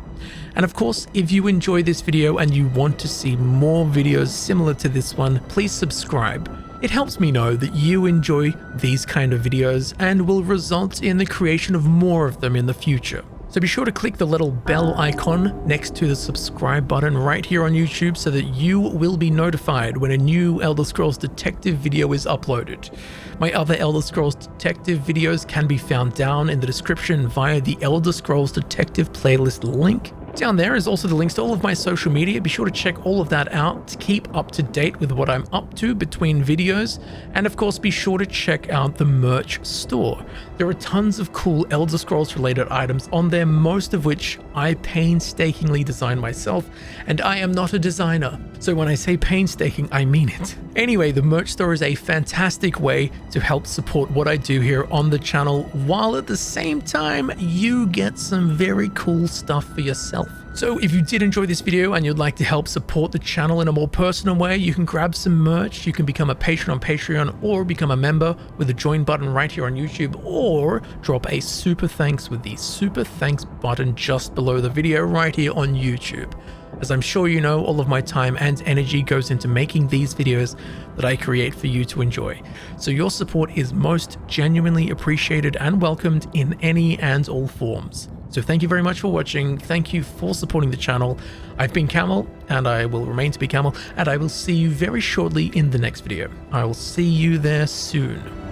And of course, if you enjoy this video and you want to see more videos similar to this one, please subscribe. It helps me know that you enjoy these kind of videos and will result in the creation of more of them in the future. So be sure to click the little bell icon next to the subscribe button right here on YouTube so that you will be notified when a new Elder Scrolls Detective video is uploaded. My other Elder Scrolls Detective videos can be found down in the description via the Elder Scrolls Detective playlist link Down there is also the links to all of my social media. Be sure to check all of that out to keep up to date with what I'm up to between videos. And of course, be sure to check out the merch store. There are tons of cool Elder Scrolls related items on there, most of which I painstakingly designed myself, and I am not a designer. So when I say painstaking, I mean it. Anyway, the merch store is a fantastic way to help support what I do here on the channel, while at the same time, you get some very cool stuff for yourself. So if you did enjoy this video and you'd like to help support the channel in a more personal way, you can grab some merch, you can become a patron on Patreon, or become a member with the join button right here on YouTube, or drop a super thanks with the super thanks button just below the video right here on YouTube. As I'm sure you know, all of my time and energy goes into making these videos that I create for you to enjoy. So your support is most genuinely appreciated and welcomed in any and all forms. So thank you very much for watching, thank you for supporting the channel. I've been Camel, and I will remain to be Camel, and I will see you very shortly in the next video. I will see you there soon.